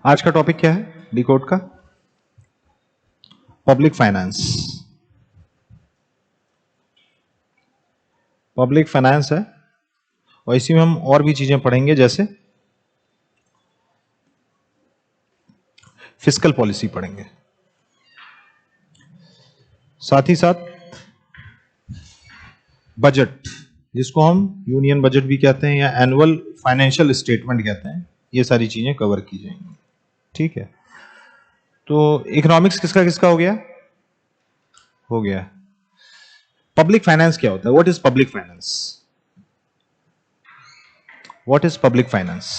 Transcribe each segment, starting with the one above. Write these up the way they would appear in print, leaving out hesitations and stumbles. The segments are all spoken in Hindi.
आज का टॉपिक क्या है डिकोड का? Public finance. पब्लिक फाइनेंस है और इसी में हम और भी चीजें पढ़ेंगे, जैसे फिस्कल पॉलिसी पढ़ेंगे, साथ ही साथ बजट, जिसको हम यूनियन बजट भी कहते हैं या एनुअल फाइनेंशियल स्टेटमेंट कहते हैं, ये सारी चीजें कवर की जाएंगी। ठीक है, तो इकोनॉमिक्स किसका किसका हो गया? हो गया। पब्लिक फाइनेंस क्या होता है? What is public finance? What is public finance?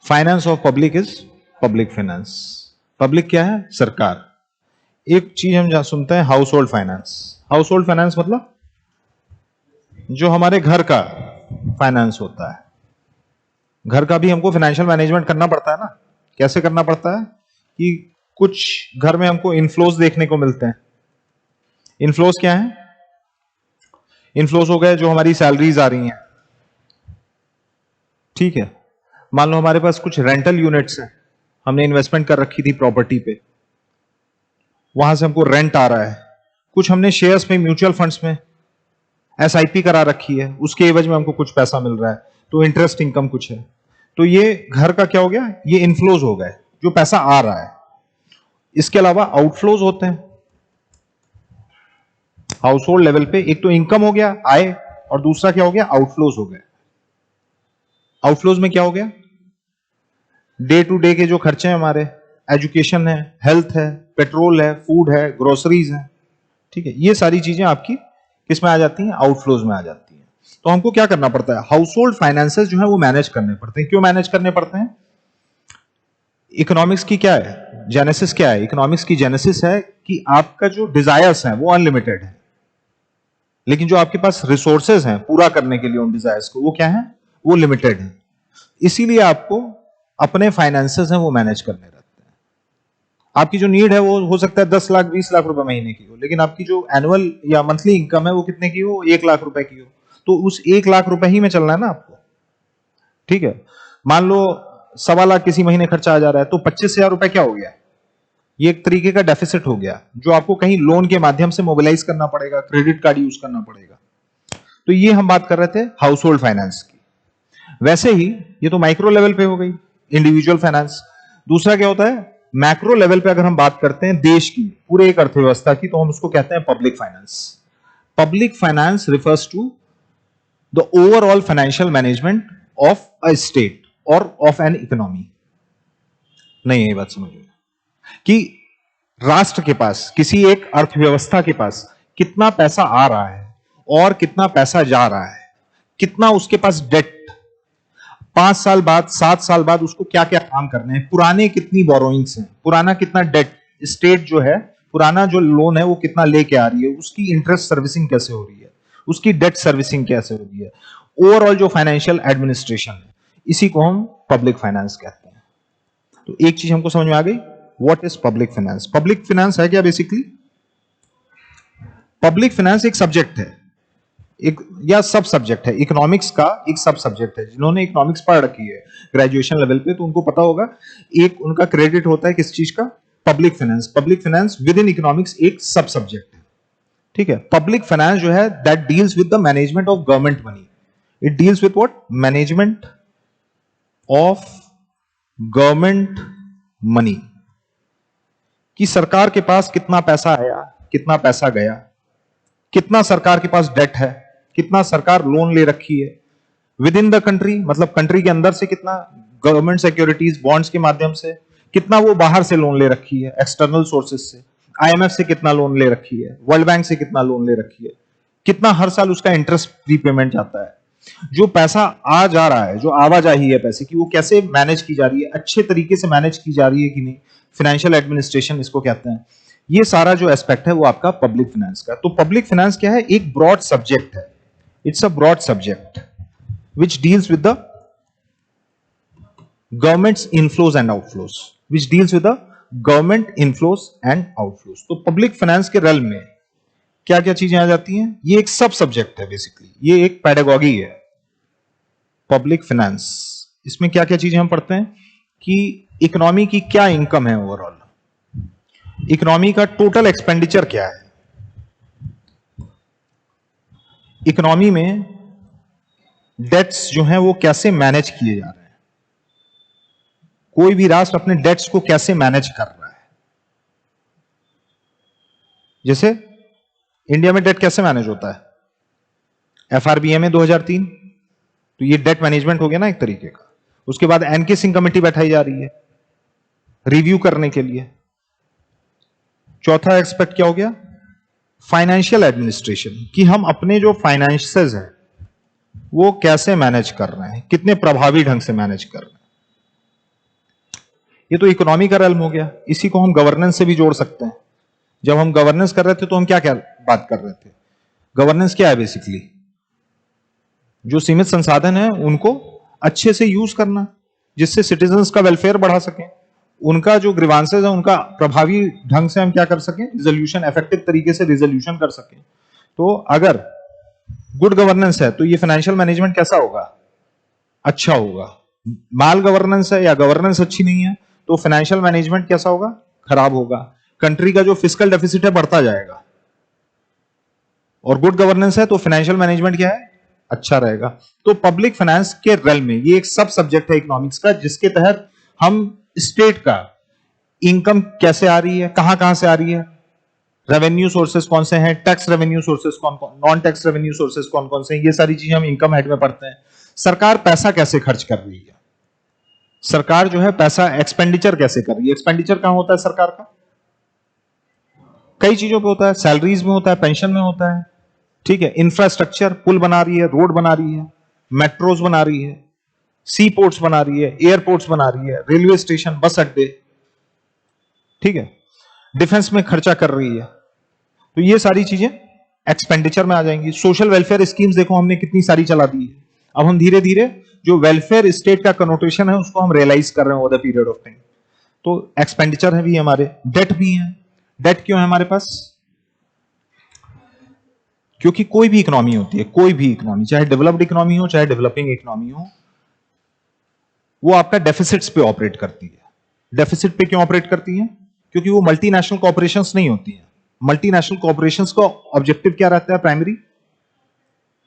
Finance of public is public finance. Public क्या है? सरकार। एक चीज हम जहां सुनते हैं house hold finance. House hold finance मतलब जो हमारे घर का फाइनेंस होता है। घर का भी हमको फाइनेंशियल मैनेजमेंट करना पड़ता है ना। कैसे करना पड़ता है कि कुछ घर में हमको इनफ्लोज देखने को मिलते हैं। इनफ्लोज क्या है? इनफ्लोज हो गए जो हमारी सैलरीज आ रही हैं। ठीक है, मान लो हमारे पास कुछ रेंटल यूनिट्स हैं, हमने इन्वेस्टमेंट कर रखी थी प्रॉपर्टी पे, वहां से हमको रेंट आ रहा है। कुछ हमने शेयर्स में, म्यूचुअल फंड्स में एसआईपी करा रखी है, उसके एवज में हमको कुछ पैसा मिल रहा है, तो इंटरेस्ट इनकम कुछ है। तो ये घर का क्या हो गया? ये इनफ्लोज हो गए, जो पैसा आ रहा है। इसके अलावा आउटफ्लोज होते हैं हाउस होल्ड लेवल पे। एक तो इनकम हो गया, आय, और दूसरा क्या हो गया? आउटफ्लोज हो गए। आउटफ्लोज में क्या हो गया? डे टू डे के जो खर्चे हैं हमारे, एजुकेशन है, हेल्थ है, पेट्रोल है, फूड है, ग्रोसरीज है। ठीक है, ये सारी चीजें आपकी किस में आ जाती हैं? आउटफ्लोज में आ जाती हैं। तो हमको क्या करना पड़ता है? हाउस होल्ड फाइनेंसेस जो है वो मैनेज करने पड़ते हैं। क्यों मैनेज करने पड़ते हैं? इकोनॉमिक्स की क्या है जेनेसिस? क्या है इकोनॉमिक्स की जेनेसिस? है कि आपका जो डिजायर्स हैं वो अनलिमिटेड है, लेकिन जो आपके पास रिसोर्सेज हैं पूरा करने के लिए उन डिजायर्स को, वो क्या है? वो लिमिटेड है। इसीलिए आपको अपने फाइनेंसेस हैं वो मैनेज करने रहते हैं। आपकी जो नीड है वो हो सकता है 10 लाख 20 लाख रुपए महीने की हो, लेकिन आपकी जो एनुअल या मंथली इनकम है वो कितने की हो? 1 लाख रुपए की हो। तो उस 1 लाख रुपए ही में चलना है ना आपको। ठीक है, मान लो 1.25 लाख किसी महीने खर्चा आ जा रहा है, तो 25,000 रुपए क्या हो गया? ये एक तरीके का डेफिसिट हो गया, जो आपको कहीं लोन के माध्यम से मोबिलाइज करना पड़ेगा, क्रेडिट कार्ड यूज करना पड़ेगा। तो ये हम बात कर रहे थे हाउस होल्ड फाइनेंस की। वैसे ही ये तो माइक्रो लेवल पे हो गई, इंडिविजुअल फाइनेंस। दूसरा क्या होता है? मैक्रो लेवल पे अगर हम बात करते हैं देश की, पूरे एक अर्थव्यवस्था की, तो हम उसको कहते हैं public finance. Public finance refers to the overall financial management of a state और ऑफ एन इकोनॉमी। नहीं, यही बात समझिए कि राष्ट्र के पास, किसी एक अर्थव्यवस्था के पास कितना पैसा आ रहा है और कितना पैसा जा रहा है, कितना उसके पास डेट, 5 साल बाद, 7 साल बाद उसको क्या क्या काम करने हैं, पुराने कितनी बोरोइंग्स हैं, पुराना कितना डेट, स्टेट जो है पुराना जो लोन है वो कितना लेके आ रही है, उसकी इंटरेस्ट सर्विसिंग कैसे हो रही है, उसकी डेट सर्विसिंग कैसे हो रही है, ओवरऑल जो फाइनेंशियल एडमिनिस्ट्रेशन है, इसी को हम पब्लिक फाइनेंस कहते हैं। तो एक चीज हमको समझ में आ गई, what is public finance. Public finance है क्या? बेसिकली पब्लिक फाइनेंस एक सब्जेक्ट है, एक या सब सब्जेक्ट है, इकोनॉमिक्स का एक सब सब्जेक्ट है। जिन्होंने इकोनॉमिक्स पढ़ रखी है ग्रेजुएशन लेवल पे, तो उनको पता होगा, एक उनका क्रेडिट होता है किस चीज का? Public finance. Public finance with in economics एक सब सब्जेक्ट है। ठीक है, पब्लिक फाइनेंस जो है that deals with the management of government money. It deals with what? Management of government money, कि सरकार के पास कितना पैसा आया, कितना पैसा गया, कितना सरकार के पास डेट है, कितना सरकार लोन ले रखी है विद इन द कंट्री, मतलब कंट्री के अंदर से कितना, गवर्नमेंट सिक्योरिटीज बॉन्ड्स के माध्यम से, कितना वो बाहर से लोन ले रखी है एक्सटर्नल सोर्सेज से, आईएमएफ से कितना लोन ले रखी है, वर्ल्ड बैंक से कितना लोन ले रखी है, कितना हर साल उसका इंटरेस्ट प्रीपेमेंट जाता है, जो पैसा आ जा रहा है, जो आवाजाही है पैसे की, वो कैसे मैनेज की जा रही है, अच्छे तरीके से मैनेज की जा रही है कि नहीं, फाइनेंशियल एडमिनिस्ट्रेशन इसको कहते हैं। ये सारा जो एस्पेक्ट है वो आपका पब्लिक फाइनेंस का। तो पब्लिक फाइनेंस क्या है? एक ब्रॉड सब्जेक्ट है, it's a broad subject which deals with the government's inflows and outflows, which deals with the government inflows and outflows। तो पब्लिक फाइनेंस के रेल में क्या क्या चीजें आ जाती हैं? ये एक सब सब्जेक्ट है बेसिकली, ये एक पेडागॉजी है। पब्लिक फाइनेंस, इसमें क्या क्या चीजें हम पढ़ते हैं कि इकोनॉमी की क्या इनकम है, ओवरऑल इकोनॉमी का टोटल एक्सपेंडिचर क्या है, इकोनॉमी में डेट्स जो हैं वो कैसे मैनेज किए जा रहे हैं, कोई भी राष्ट्र अपने डेट्स को कैसे मैनेज कर रहा है। जैसे इंडिया में डेट कैसे मैनेज होता है, एफआरबीएम में 2003, तो ये डेट मैनेजमेंट हो गया ना एक तरीके का। उसके बाद एनके सिंह कमेटी बैठाई जा रही है रिव्यू करने के लिए। चौथा एक्सपेक्ट क्या हो गया, फाइनेंशियल एडमिनिस्ट्रेशन, कि हम अपने जो फाइनेंसेस हैं वो कैसे मैनेज कर रहे हैं, कितने प्रभावी ढंग से मैनेज कर रहे हैं। ये तो इकोनॉमी का रेल्म हो गया। इसी को हम गवर्नेंस से भी जोड़ सकते हैं। जब हम गवर्नेंस कर रहे थे तो हम क्या क्या बात कर रहे थे, गवर्नेंस क्या है बेसिकली, जो सीमित संसाधन है उनको अच्छे से यूज करना जिससे सिटीजन्स का वेलफेयर बढ़ा सकें, उनका जो ग्रीवांसेस है उनका प्रभावी ढंग से हम क्या कर सकें, रिजोल्यूशन, इफेक्टिव तरीके से रिजोल्यूशन कर सकें। तो अगर गुड गवर्नेंस है तो ये फाइनेंशियल मैनेजमेंट कैसा होगा, अच्छा होगा। माल गवर्नेंस है या गवर्नेंस अच्छी नहीं है तो फाइनेंशियल मैनेजमेंट कैसा होगा, खराब होगा। कंट्री का जो फिस्कल डेफिसिट है बढ़ता जाएगा। और गुड गवर्नेंस है तो फाइनेंशियल मैनेजमेंट क्या है, अच्छा रहेगा। तो पब्लिक फाइनेंस के रेल में ये एक सब सब्जेक्ट है इकोनॉमिक्स का, जिसके तहत हम स्टेट का इनकम कैसे आ रही है, कहां कहां से आ रही है, रेवेन्यू सोर्सेस कौन से हैं, टैक्स रेवेन्यू सोर्सेस कौन कौन, नॉन टैक्स रेवेन्यू सोर्सेस कौन कौन से हैं, ये सारी चीजें हम इनकम हेड में पढ़ते हैं। सरकार पैसा कैसे खर्च कर रही है, सरकार जो है पैसा एक्सपेंडिचर कैसे कर रही है। एक्सपेंडिचर कहां होता है सरकार का, कई चीजों पे होता है, सैलरीज में होता है, पेंशन में होता है, ठीक है। इंफ्रास्ट्रक्चर, पुल बना रही है, रोड बना रही है, मेट्रोज बना रही है, सी पोर्ट्स बना रही है, एयरपोर्ट्स बना रही है, रेलवे स्टेशन, बस अड्डे, ठीक है। डिफेंस में खर्चा कर रही है। तो ये सारी चीजें एक्सपेंडिचर में आ जाएंगी। सोशल वेलफेयर स्कीम्स देखो हमने कितनी सारी चला दी है। अब हम धीरे धीरे जो वेलफेयर स्टेट का कनोटेशन है उसको हम रियलाइज कर रहे हैं over the period of time. तो एक्सपेंडिचर है भी हमारे, डेट भी है। डेट क्यों है हमारे पास, क्योंकि कोई भी इकोनॉमी होती है, कोई भी इकोनॉमी, चाहे डेवलप्ड इकोनॉमी हो चाहे डेवलपिंग इकोनॉमी हो, वो आपका डेफिसिट्स पे ऑपरेट करती है। डेफिसिट पे क्यों ऑपरेट करती है, क्योंकि वो मल्टीनेशनल कॉर्पोरेशंस नहीं होती हैं। मल्टीनेशनल कॉर्पोरेशंस का ऑब्जेक्टिव क्या रहता है, प्राइमरी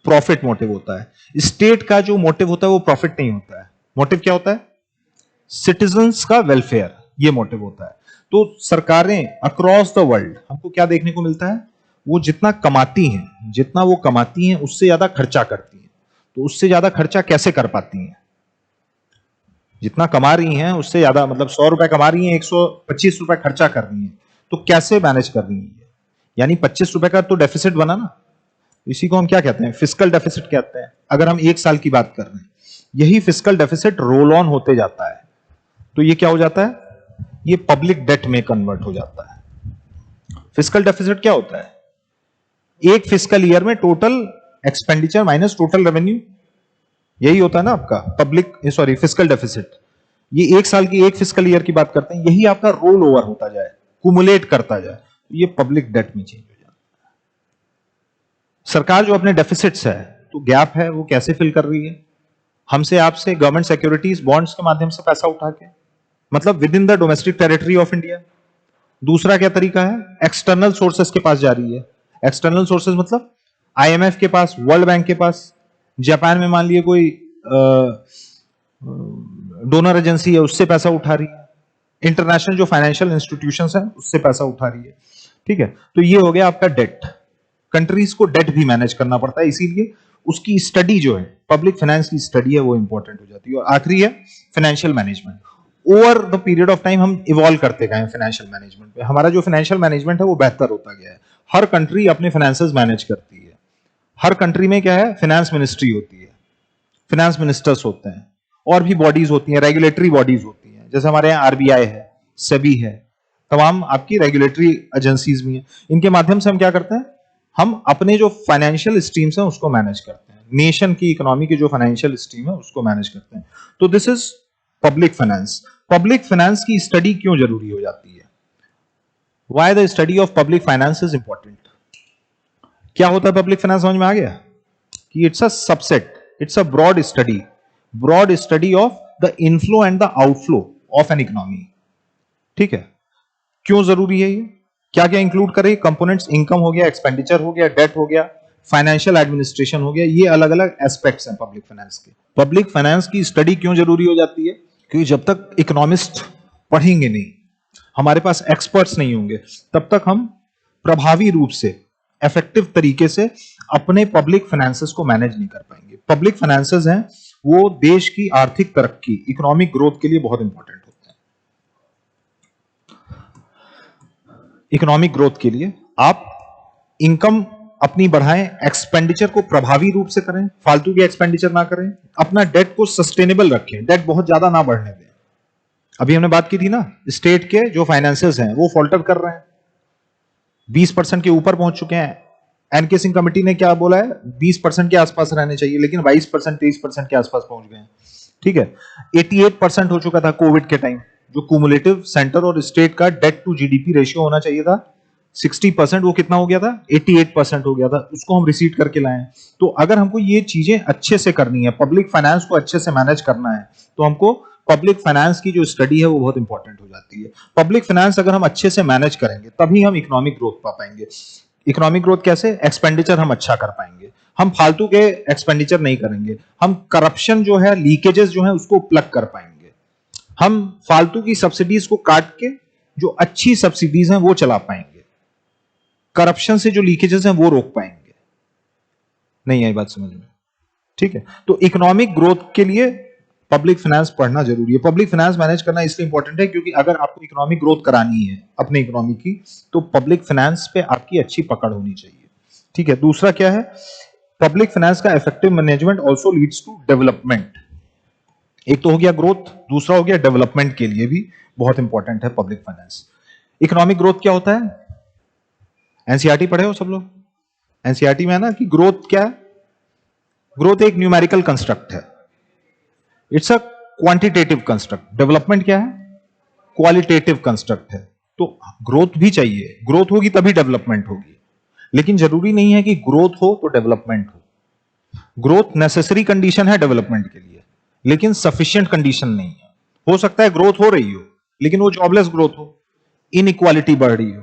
प्रॉफिट मोटिव होता है। स्टेट का जो मोटिव होता है वो प्रॉफिट नहीं होता है। मोटिव क्या होता है, सिटीजन्स का वेलफेयर, ये मोटिव होता है। तो सरकारें अक्रॉस द वर्ल्ड, हमको क्या देखने को मिलता है, वो जितना कमाती हैं, जितना वो कमाती हैं उससे ज्यादा खर्चा करती हैं। तो उससे ज्यादा खर्चा कैसे कर पाती हैं, जितना कमा रही हैं उससे ज्यादा, मतलब 100 रुपए कमा रही हैं, 125 रुपए खर्चा कर रही हैं, तो कैसे मैनेज कर रही हैं, यानी 25 रुपए का तो डेफिसिट बना ना। इसी को हम क्या कहते हैं, फिस्कल डेफिसिट कहते हैं। अगर हम एक साल की बात कर रहे हैं, यही फिस्कल डेफिसिट रोल ऑन होते जाता है, तो ये क्या हो जाता है, ये पब्लिक डेट में कन्वर्ट हो जाता है। फिस्कल डेफिसिट क्या होता है, एक फिस्कल ईयर में total expenditure minus total revenue, यही होता है ना आपका पब्लिक, सॉरी फिस्कल डेफिसिट। ये एक साल की, एक फिस्कल ईयर की बात करते हैं, यही आपका रोल ओवर होता जाए, कुमुलेट करता जाए, ये पब्लिक डेट में चेंज हो जाता है। सरकार जो अपने डेफिसिट्स है, तो गैप है, वो कैसे फिल कर रही है, हमसे आपसे गवर्नमेंट सिक्योरिटीज बॉन्ड्स के माध्यम से पैसा उठा के, मतलब with in the domestic territory of India. दूसरा क्या तरीका है, एक्सटर्नल सोर्सेस के पास जा रही है। एक्सटर्नल सोर्सेस मतलब आईएमएफ के पास, वर्ल्ड बैंक के पास, जापान में मान लिए कोई डोनर एजेंसी है उससे पैसा उठा रही है, इंटरनेशनल जो फाइनेंशियल इंस्टीट्यूशंस हैं उससे पैसा उठा रही है, ठीक है। तो ये हो गया आपका डेट। कंट्रीज को डेट भी मैनेज करना पड़ता है, इसीलिए उसकी स्टडी जो है, पब्लिक फाइनेंस की स्टडी है, वो इंपॉर्टेंट हो जाती है। और आखिरी है financial management. Over the period of time हम इवॉल्व करते गए फाइनेंशियल मैनेजमेंट पे। हमारा जो फाइनेंशियल मैनेजमेंट है वो बेहतर होता गया है। हर कंट्री अपने फाइनेंसेस मैनेज करती है। हर कंट्री में क्या है, फाइनेंस मिनिस्ट्री होती है, फाइनेंस मिनिस्टर्स होते हैं, और भी बॉडीज होती हैं, रेगुलेटरी बॉडीज होती हैं, जैसे हमारे यहाँ आरबीआई है, सेबी है, तमाम आपकी रेगुलेटरी एजेंसीज भी हैं। इनके माध्यम से हम क्या करते हैं, हम अपने जो फाइनेंशियल स्ट्रीम्स हैं उसको मैनेज करते हैं। नेशन की इकोनॉमी की जो फाइनेंशियल स्ट्रीम है उसको मैनेज करते हैं। तो this is public finance. Public finance की स्टडी क्यों जरूरी हो जाती है, why the study of public finance is important. क्या होता है पब्लिक फाइनेंस, समझ में आ गया कि it's a subset, it's a broad study broad study of the inflow and the outflow of an economy. ठीक है, क्यों जरूरी है ये, क्या क्या इंक्लूड करे कंपोनेंट्स, इनकम हो गया, एक्सपेंडिचर हो गया, डेट हो गया, फाइनेंशियल एडमिनिस्ट्रेशन हो गया, ये अलग अलग एस्पेक्ट्स हैं पब्लिक फाइनेंस के। पब्लिक फाइनेंस की स्टडी क्यों जरूरी हो जाती है, क्योंकि जब तक इकोनॉमिस्ट पढ़ेंगे नहीं, हमारे पास एक्सपर्ट्स नहीं होंगे, तब तक हम प्रभावी रूप से, इफेक्टिव तरीके से अपने पब्लिक फाइनेंसेस को मैनेज नहीं कर पाएंगे। पब्लिक फाइनेंसेस हैं वो देश की आर्थिक तरक्की, इकोनॉमिक ग्रोथ के लिए बहुत इंपॉर्टेंट होते हैं। इकोनॉमिक ग्रोथ के लिए आप इनकम अपनी बढ़ाएं, एक्सपेंडिचर को प्रभावी रूप से करें, फालतू के एक्सपेंडिचर ना करें, अपना डेट को सस्टेनेबल रखें, डेट बहुत ज्यादा ना बढ़ने दें। अभी हमने बात की थी ना, स्टेट के जो फाइनेंसेस हैं वो फॉल्टर कर रहे हैं, 20% के ऊपर पहुंच चुके हैं। एनके सिंह कमेटी ने क्या बोला है, 20% के आसपास रहने चाहिए, लेकिन 22% 23% के आसपास पहुंच गए हैं। ठीक है, 88% हो चुका था कोविड के टाइम, जो क्यूमुलेटिव सेंटर और स्टेट का डेट टू जीडीपी रेशियो होना चाहिए था 60%, वो कितना हो गया था, 88% हो गया था, उसको हम रिसीट करके लाए। तो अगर हमको ये चीजें अच्छे से करनी है, पब्लिक फाइनेंस को अच्छे से मैनेज करना है, तो हमको पब्लिक फाइनेंस की जो स्टडी है वो बहुत इंपॉर्टेंट हो जाती है। पब्लिक फाइनेंस अगर हम अच्छे से मैनेज करेंगे तभी हम इकोनॉमिक ग्रोथ पा पाएंगे। इकोनॉमिक ग्रोथ कैसे, एक्सपेंडिचर हम अच्छा कर पाएंगे, हम फालतू के एक्सपेंडिचर नहीं करेंगे, हम करप्शन जो है, लीकेजेस जो है उसको प्लग कर पाएंगे, हम फालतू की सब्सिडीज को काट के जो अच्छी सब्सिडीज हैं वो चला पाएंगे, करप्शन से जो लीकेजेस हैं वो रोक पाएंगे। नहीं आई बात समझ में? ठीक है, तो इकोनॉमिक ग्रोथ के लिए पब्लिक फाइनेंस पढ़ना जरूरी है। पब्लिक फाइनेंस मैनेज करना इसलिए इंपॉर्टेंट है क्योंकि अगर आपको इकोनॉमिक ग्रोथ करानी है अपने इकोनॉमी की, तो पब्लिक फाइनेंस पे आपकी अच्छी पकड़ होनी चाहिए। ठीक है, दूसरा क्या है, पब्लिक फाइनेंस का effective management also leads to development. एक तो हो गया ग्रोथ, दूसरा हो गया डेवलपमेंट के लिए भी बहुत इंपॉर्टेंट है पब्लिक फाइनेंस। इकोनॉमिक ग्रोथ क्या होता है, एनसीईआरटी पढ़े हो सब लोग? एनसीईआरटी में है ना कि ग्रोथ क्या है, ग्रोथ एक न्यूमेरिकल कंस्ट्रक्ट है, it's a quantitative construct. Development क्या है, क्वालिटेटिव कंस्ट्रक्ट है। तो ग्रोथ भी चाहिए, ग्रोथ होगी तभी डेवलपमेंट होगी, लेकिन जरूरी नहीं है कि ग्रोथ हो तो डेवलपमेंट हो। ग्रोथ नेसेसरी कंडीशन है डेवलपमेंट के लिए, लेकिन सफिशिएंट कंडीशन नहीं है। हो सकता है ग्रोथ हो रही हो लेकिन वो जॉबलेस ग्रोथ हो, इनइक्वालिटी बढ़ रही हो।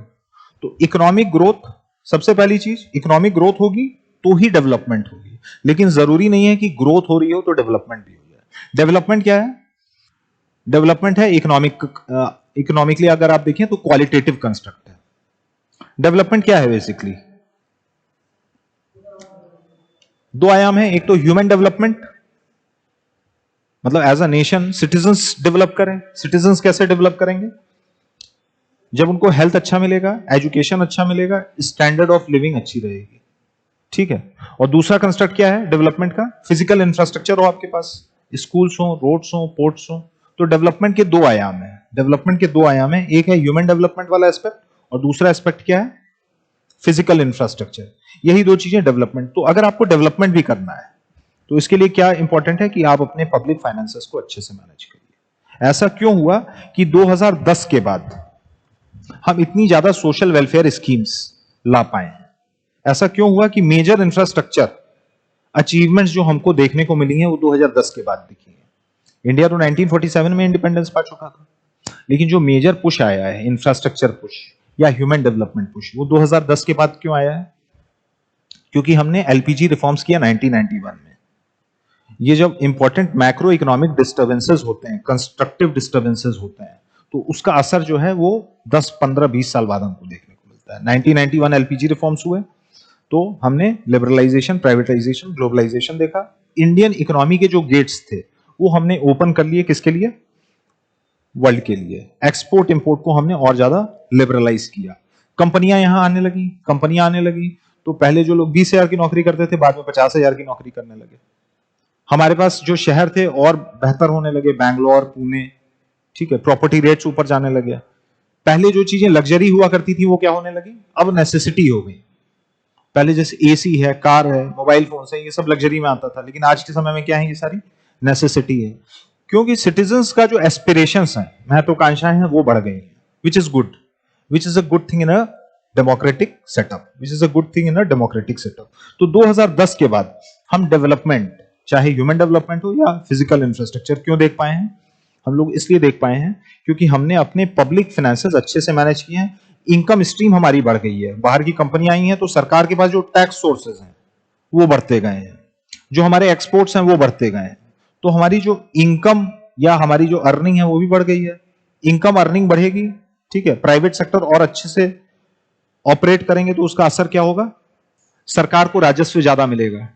तो इकोनॉमिक ग्रोथ, सबसे पहली चीज, इकोनॉमिक ग्रोथ होगी तो ही डेवलपमेंट होगी, लेकिन जरूरी नहीं है कि ग्रोथ हो रही हो तो डेवलपमेंट भी हो जाए। डेवलपमेंट क्या है, डेवलपमेंट है इकोनॉमिकली अगर आप देखें तो क्वालिटेटिव कंस्ट्रक्ट है। डेवलपमेंट क्या है, बेसिकली दो आयाम है, एक तो ह्यूमन डेवलपमेंट, मतलब as a nation citizens develop करें। सिटीजन्स कैसे डेवलप करेंगे, जब उनको हेल्थ अच्छा मिलेगा, एजुकेशन अच्छा मिलेगा, स्टैंडर्ड ऑफ लिविंग अच्छी रहेगी। ठीक है, और दूसरा कंस्ट्रक्ट क्या है डेवलपमेंट का, फिजिकल इंफ्रास्ट्रक्चर हो आपके पास, स्कूल्स हो, रोड्स हो, पोर्ट्स हो। तो डेवलपमेंट के दो आयाम है, डेवलपमेंट के दो आयाम है, एक है ह्यूमन डेवलपमेंट वाला एस्पेक्ट और दूसरा एस्पेक्ट क्या है, फिजिकल इंफ्रास्ट्रक्चर। यही दो चीजें डेवलपमेंट। तो अगर आपको डेवलपमेंट भी करना है तो इसके लिए क्या इंपॉर्टेंट है कि आप अपने पब्लिक फाइनेंसेस को अच्छे से मैनेज करिए। ऐसा क्यों हुआ कि 2010 के बाद हम इतनी ज्यादा सोशल वेलफेयर स्कीम्स ला पाए हैं? ऐसा क्यों हुआ कि मेजर इंफ्रास्ट्रक्चर अचीवमेंट्स जो हमको देखने को मिली हैं वो 2010 के बाद दिखी हैं। इंडिया तो 1947 में इंडिपेंडेंस पा चुका था, लेकिन जो मेजर पुश आया है, इंफ्रास्ट्रक्चर पुश या ह्यूमन डेवलपमेंट पुश, वो 2010 के बाद क्यों आया है? क्योंकि हमने एलपीजी रिफॉर्म्स किया 1991 में। ये जब इंपॉर्टेंट मैक्रो इकोनॉमिक डिस्टर्बेंसेस होते हैं, कंस्ट्रक्टिव डिस्टर्बेंसेस होते हैं, तो उसका असर जो है वो 10, 15, 20 साल बाद हमको देखने को मिलता है। 1991 एलपीजी रिफॉर्म्स हुए तो हमने लिबरलाइजेशन, प्राइवेटाइजेशन, ग्लोबलाइजेशन देखा। इंडियन इकोनॉमी के जो गेट्स थे वो हमने ओपन कर लिए, किसके लिए, वर्ल्ड के लिए। एक्सपोर्ट इंपोर्ट को हमने और ज्यादा लिबरलाइज किया, कंपनियां यहां आने लगी। कंपनियां आने लगी तो पहले जो लोग 20,000 की नौकरी करते थे बाद में 50,000 की नौकरी करने लगे। हमारे पास जो शहर थे और बेहतर होने लगे, बैंगलोर, पुणे। ठीक है, प्रॉपर्टी रेट्स ऊपर जाने लगे। पहले जो चीजें लग्जरी हुआ करती थी वो क्या होने लगी, अब नेसेसिटी हो गई। पहले जैसे एसी है, कार है, मोबाइल फोन है, ये सब लग्जरी में आता था, लेकिन आज के समय में क्या है, ये सारी नेसेसिटी है। क्योंकि सिटीजन्स का जो एस्पिरेशंस हैं, महत्वाकांक्षाएं हैं, वो बढ़ गई हैं, which is good, which is a good thing in a democratic setup, which is a good thing in a democratic setup. तो 2010 के बाद हम डेवलपमेंट, चाहे ह्यूमन डेवलपमेंट हो या फिजिकल इंफ्रास्ट्रक्चर। क्यों देख पाए हैं हम लोग? इसलिए देख पाए हैं क्योंकि हमने अपने पब्लिक फाइनेंसेस अच्छे से मैनेज किए हैं, इनकम स्ट्रीम हमारी बढ़ गई है, बाहर की कंपनियां आई हैं तो सरकार के पास जो टैक्स सोर्सेज हैं वो बढ़ते गए हैं, जो हमारे एक्सपोर्ट्स हैं वो बढ़ते गए हैं, तो हमारी जो इनकम या हमारी जो अर्निंग है वो भी बढ़ गई है। इनकम अर्निंग बढ़ेगी, ठीक है, प्राइवेट सेक्टर और अच्छे से ऑपरेट करेंगे तो उसका असर क्या होगा? सरकार को राजस्व ज्यादा मिलेगा,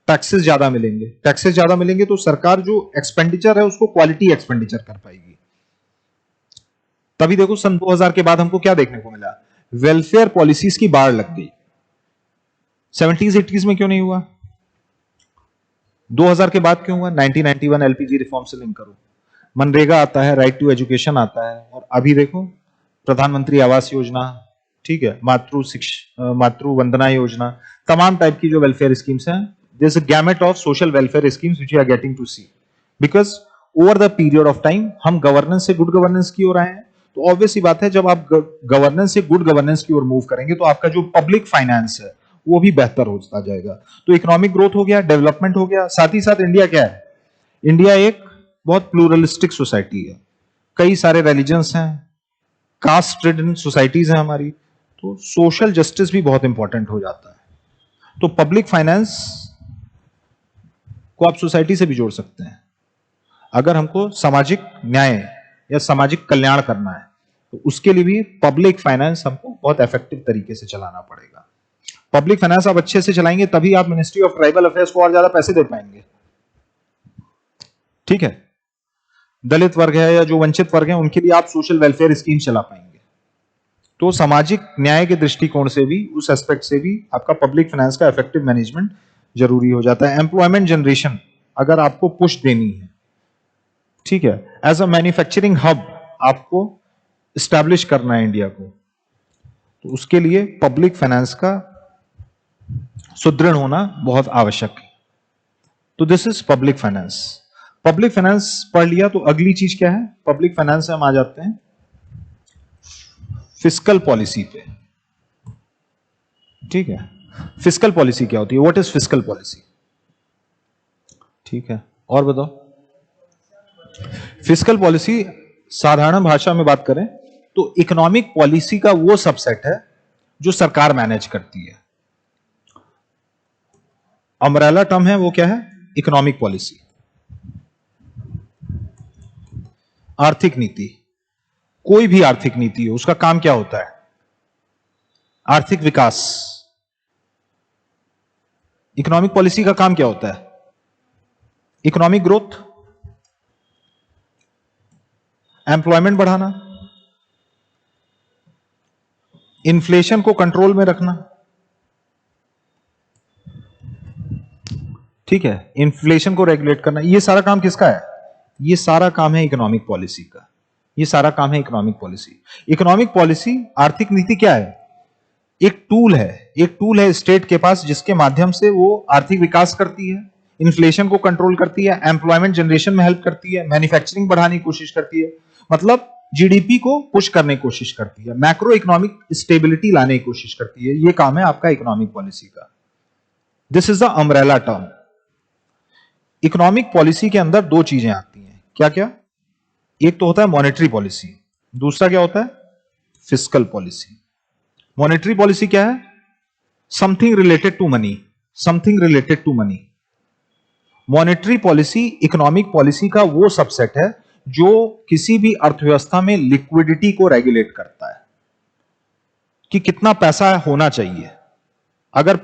टैक्सेस ज्यादा मिलेंगे, टैक्सेस ज्यादा मिलेंगे तो सरकार जो एक्सपेंडिचर है उसको क्वालिटी एक्सपेंडिचर कर पाएगी। तभी देखो सन 2000 के बाद हमको क्या देखने को मिला? वेलफेयर पॉलिसीज की बाढ़ लग गई। 70s 80s में क्यों नहीं हुआ? 2000 के बाद क्यों हुआ? 1991 एलपीजी रिफॉर्म से लिंक करो, मनरेगा आता है, राइट टू एजुकेशन आता है, और अभी देखो प्रधानमंत्री आवास योजना, ठीक है, मातृ वंदना योजना, तमाम टाइप की जो वेलफेयर स्कीम्स हैं, there's a gamut of social welfare schemes which we are getting to see because over the period of time हम गवर्नेंस से गुड गवर्नेंस की ओर आए हैं। तो ऑब्वियस सी बात है जब आप गवर्नेंस से गुड गवर्नेंस की ओर मूव करेंगे तो आपका जो पब्लिक फाइनेंस है वो भी बेहतर होता जाएगा। तो इकोनॉमिक ग्रोथ हो गया, डेवलपमेंट हो गया, साथ ही साथ इंडिया क्या है? इंडिया एक बहुत प्लूरलिस्टिक सोसाइटी है, कई सारे रिलीजन्स हैं, कास्ट रिडन सोसाइटीज हैं हमारी, तो सोशल जस्टिस भी बहुत इंपॉर्टेंट हो जाता है। तो पब्लिक फाइनेंस को आप सोसाइटी से भी जोड़ सकते हैं। अगर हमको सामाजिक न्याय या सामाजिक कल्याण करना है तो उसके लिए भी पब्लिक फाइनेंस हमको बहुत इफेक्टिव तरीके से चलाना पड़ेगा। पब्लिक फाइनेंस आप अच्छे से चलाएंगे तभी आप मिनिस्ट्री ऑफ ट्राइबल अफेयर्स को और ज्यादा पैसे दे पाएंगे, ठीक है। दलित वर्ग है या जो वंचित वर्ग है उनके लिए आप सोशल वेलफेयर स्कीम चला पाएंगे। तो सामाजिक न्याय के दृष्टिकोण से भी, उस एस्पेक्ट से भी आपका पब्लिक फाइनेंस का इफेक्टिव मैनेजमेंट जरूरी हो जाता है। एम्प्लॉयमेंट जनरेशन अगर आपको पुश देनी है, ठीक है, एज अ मैन्युफैक्चरिंग हब आपको स्टैब्लिश करना है इंडिया को, तो उसके लिए पब्लिक फाइनेंस का सुदृढ़ होना बहुत आवश्यक है। तो this is public finance. Public finance पढ़ लिया तो अगली चीज क्या है? पब्लिक फाइनेंस से हम आ जाते हैं फिस्कल पॉलिसी पे, ठीक है। फिस्कल पॉलिसी क्या होती है? What is fiscal policy? ठीक है, और बताओ। फिस्कल पॉलिसी साधारण भाषा में बात करें तो इकोनॉमिक पॉलिसी का वो सबसेट है जो सरकार मैनेज करती है। अम्ब्रेला टर्म है वो क्या है? इकोनॉमिक पॉलिसी, आर्थिक नीति। कोई भी आर्थिक नीति हो उसका काम क्या होता है? आर्थिक विकास। इकोनॉमिक पॉलिसी का काम क्या होता है? इकोनॉमिक ग्रोथ, एम्प्लॉयमेंट बढ़ाना, इन्फ्लेशन को कंट्रोल में रखना, ठीक है, इन्फ्लेशन को रेगुलेट करना। ये सारा काम किसका है? ये सारा काम है इकोनॉमिक पॉलिसी का। ये सारा काम है इकोनॉमिक पॉलिसी। इकोनॉमिक पॉलिसी, आर्थिक नीति क्या है? एक टूल है, एक टूल है स्टेट के पास जिसके माध्यम से वो आर्थिक विकास करती है, इन्फ्लेशन को कंट्रोल करती है, एम्प्लॉयमेंट जनरेशन में हेल्प करती है, मैन्युफैक्चरिंग बढ़ाने की कोशिश करती है, मतलब जीडीपी को पुश करने की कोशिश करती है, मैक्रो इकोनॉमिक स्टेबिलिटी लाने की कोशिश करती है। ये काम है आपका इकोनॉमिक पॉलिसी का। This is the umbrella term. Economic policy के अंदर दो चीजें आती हैं, क्या क्या? एक तो होता है मॉनेटरी पॉलिसी, दूसरा क्या होता है? Fiscal policy. मॉनेटरी पॉलिसी क्या है? Something related to money, something related to money. Monetary policy economic policy का वो सबसेट है जो किसी भी अर्थव्यवस्था में लिक्विडिटी को रेगुलेट करता है कि कितना पैसा होना चाहिए। अगर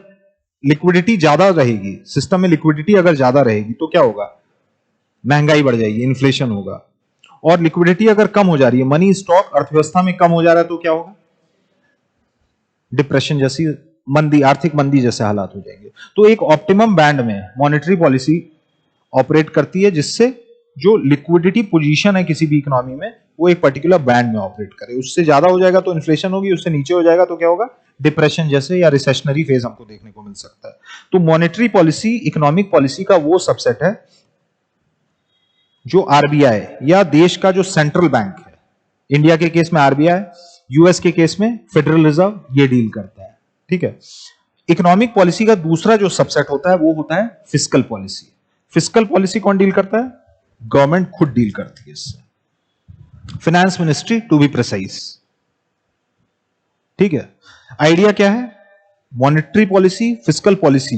लिक्विडिटी ज्यादा रहेगी, सिस्टम में लिक्विडिटी अगर ज्यादा रहेगी तो क्या होगा? महंगाई बढ़ जाएगी, इन्फ्लेशन होगा। और लिक्विडिटी अगर कम हो जा रही है, मनी स्टॉक अर्थव्यवस्था में कम हो जा रहा है तो क्या होगा? डिप्रेशन जैसी मंदी, आर्थिक मंदी जैसे हालात हो जाएंगे। तो एक ऑप्टिमम बैंड में मॉनेटरी पॉलिसी ऑपरेट करती है जिससे जो लिक्विडिटी पोजीशन है किसी भी इकोनॉमी में वो एक पर्टिकुलर बैंड में ऑपरेट करे। उससे ज्यादा हो जाएगा तो इन्फ्लेशन होगी, उससे नीचे हो जाएगा तो क्या होगा? डिप्रेशन जैसे या रिसेशनरी फेज हमको देखने को मिल सकता है। तो मॉनेटरी पॉलिसी इकोनॉमिक पॉलिसी का वो सबसेट है जो आरबीआई या देश का जो सेंट्रल बैंक है, इंडिया के केस में आरबीआई, यूएस के केस में फेडरल रिजर्व, ये डील करता है, ठीक है। इकोनॉमिक पॉलिसी का दूसरा जो सबसेट होता है वो होता है फिस्कल पॉलिसी। फिस्कल पॉलिसी कौन डील करता है? गवर्नमेंट खुद डील करती है इससे, finance ministry to be precise. ठीक है, आइडिया क्या है? मॉनेटरी पॉलिसी, फिस्कल पॉलिसी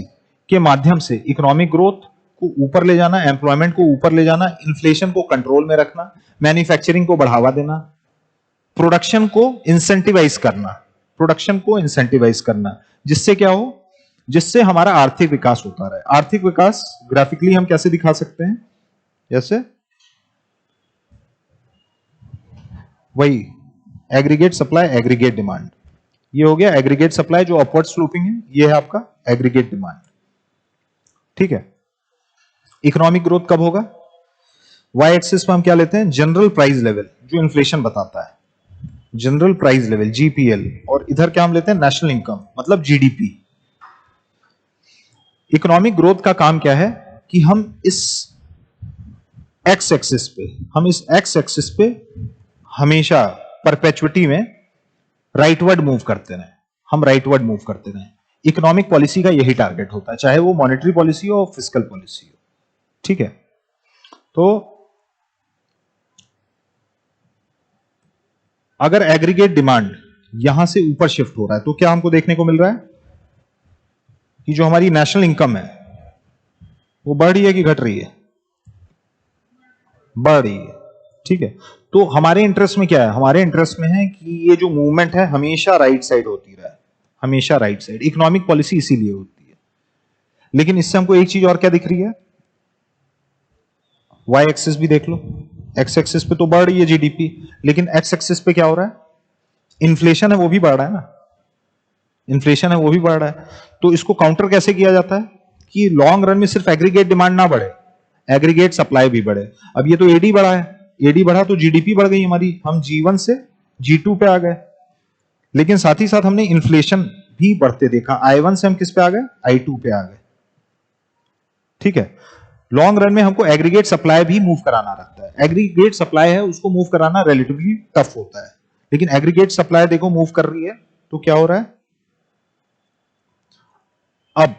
के माध्यम से इकोनॉमिक ग्रोथ को ऊपर ले जाना, एम्प्लॉयमेंट को ऊपर ले जाना, इन्फ्लेशन को कंट्रोल में रखना, मैन्युफैक्चरिंग को बढ़ावा देना, प्रोडक्शन को इंसेंटिवाइज करना, प्रोडक्शन को इंसेंटिवाइज करना, जिससे क्या हो? जिससे हमारा आर्थिक विकास होता रहे। आर्थिक विकास ग्राफिकली हम कैसे दिखा सकते हैं? जैसे वही एग्रीगेट सप्लाई, एग्रीगेट डिमांड। ये हो गया एग्रीगेट सप्लाई जो अपवर्ड स्लोपिंग है, ये है आपका एग्रीगेट डिमांड। ठीक है, इकोनॉमिक ग्रोथ कब होगा? वाई एक्सिस पे हम क्या लेते हैं? जनरल प्राइस लेवल, जो इन्फ्लेशन बताता है, जनरल प्राइस लेवल जीपीएल, और इधर क्या हम लेते हैं? नेशनल इनकम, मतलब जीडीपी। इकोनॉमिक ग्रोथ का काम क्या है कि हम इस एक्स एक्सिस पे हमेशा परपेचुइटी में राइटवर्ड मूव करते रहे, हम राइटवर्ड मूव करते रहे। इकोनॉमिक पॉलिसी का यही टारगेट होता है, चाहे वो मॉनेटरी पॉलिसी हो, फिस्कल पॉलिसी हो। ठीक है, तो अगर एग्रीगेट डिमांड यहां से ऊपर शिफ्ट हो रहा है तो क्या हमको देखने को मिल रहा है कि जो हमारी नेशनल इनकम है वो बढ़ रही है कि घट रही है? बढ़ रही है। ठीक है, तो हमारे इंटरेस्ट में क्या है? हमारे इंटरेस्ट में है कि ये जो मूवमेंट है हमेशा राइट साइड होती रहे, हमेशा राइट साइड। इकोनॉमिक पॉलिसी इसीलिए होती है। लेकिन इससे हमको एक चीज और क्या दिख रही है? वाई एक्सिस भी देख लो, एक्स एक्सिस पे तो बढ़ रही है जीडीपी, लेकिन एक्स एक्सिस पे क्या हो रहा है? इन्फ्लेशन है वो भी बढ़ रहा है ना, इन्फ्लेशन है वो भी बढ़ रहा है। तो इसको काउंटर कैसे किया जाता है कि लॉन्ग रन में सिर्फ एग्रीगेट डिमांड ना बढ़े, एग्रीगेट सप्लाई भी बढ़े। अब ये तो एडी बढ़ा है, एडी बढ़ा तो जीडीपी बढ़ गई हमारी, हम G1 से G2 पे आ गए। लेकिन साथ ही साथ हमने इन्फ्लेशन भी बढ़ते देखा, I1 से हम किस पे आ गए? I2 पे आ गए। ठीक है, लॉन्ग रन में हमको एग्रीगेट सप्लाई भी मूव कराना रहता है। एग्रीगेट सप्लाई है उसको मूव कराना रिलेटिवली टफ होता है, लेकिन एग्रीगेट सप्लाई देखो मूव कर रही है तो क्या हो रहा है? अब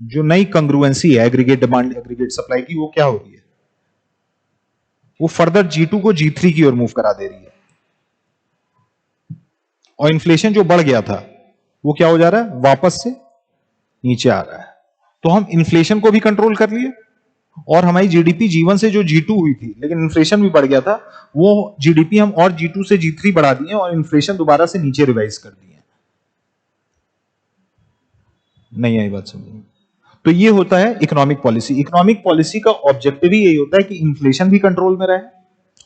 जो नई कंग्रुएंसी है एग्रीगेट डिमांड एग्रीगेट सप्लाई की, वो क्या हो रही है? वो फर्दर G2 को G3 की ओर मूव करा दे रही है। और इन्फ्लेशन जो बढ़ गया था वो क्या हो जा रहा है? वापस से नीचे आ रहा है। तो हम इन्फ्लेशन को भी कंट्रोल कर लिए और हमारी जीडीपी G1 से जो G2 हुई थी, लेकिन इन्फ्लेशन भी बढ़ गया था, वो जीडीपी हम और G2 से G3 बढ़ा दिए और इन्फ्लेशन दोबारा से नीचे रिवाइज कर दिए। नहीं आई बात समझ? तो ये होता है इकोनॉमिक पॉलिसी। इकोनॉमिक पॉलिसी का ऑब्जेक्टिव ही यही होता है कि इन्फ्लेशन भी कंट्रोल में रहे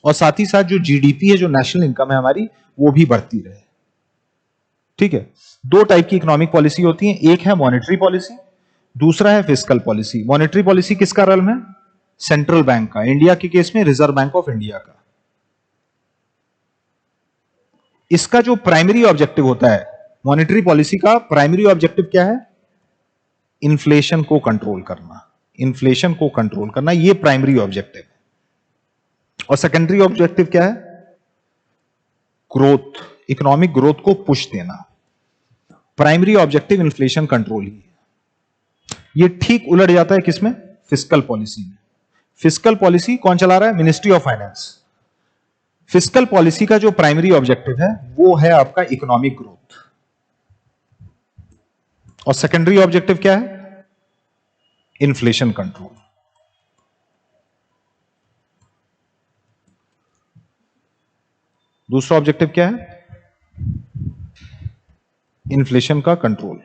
और साथ ही साथ जो जीडीपी है, जो नेशनल इनकम है हमारी, वो भी बढ़ती रहे। ठीक है, दो टाइप की इकोनॉमिक पॉलिसी होती है, एक है मॉनेटरी पॉलिसी, दूसरा है फिस्कल पॉलिसी। मॉनेटरी पॉलिसी किसका रोल है? सेंट्रल बैंक का, इंडिया के केस में रिजर्व बैंक ऑफ इंडिया का। इसका जो प्राइमरी ऑब्जेक्टिव होता है, मॉनेटरी पॉलिसी का प्राइमरी ऑब्जेक्टिव क्या है? इन्फ्लेशन को कंट्रोल करना, इन्फ्लेशन को कंट्रोल करना, ये प्राइमरी ऑब्जेक्टिव है। और सेकेंडरी ऑब्जेक्टिव क्या है? ग्रोथ, इकोनॉमिक ग्रोथ को पुश देना। प्राइमरी ऑब्जेक्टिव इन्फ्लेशन कंट्रोल ही है। ये ठीक उलट जाता है किसमें? फिस्कल पॉलिसी में। फिस्कल पॉलिसी कौन चला रहा है? Ministry of finance. Fiscal policy का जो प्राइमरी ऑब्जेक्टिव है वो है आपका इकोनॉमिक ग्रोथ, और सेकेंडरी ऑब्जेक्टिव क्या है? Inflation control. दूसरा ऑब्जेक्टिव क्या है? इन्फ्लेशन का कंट्रोल।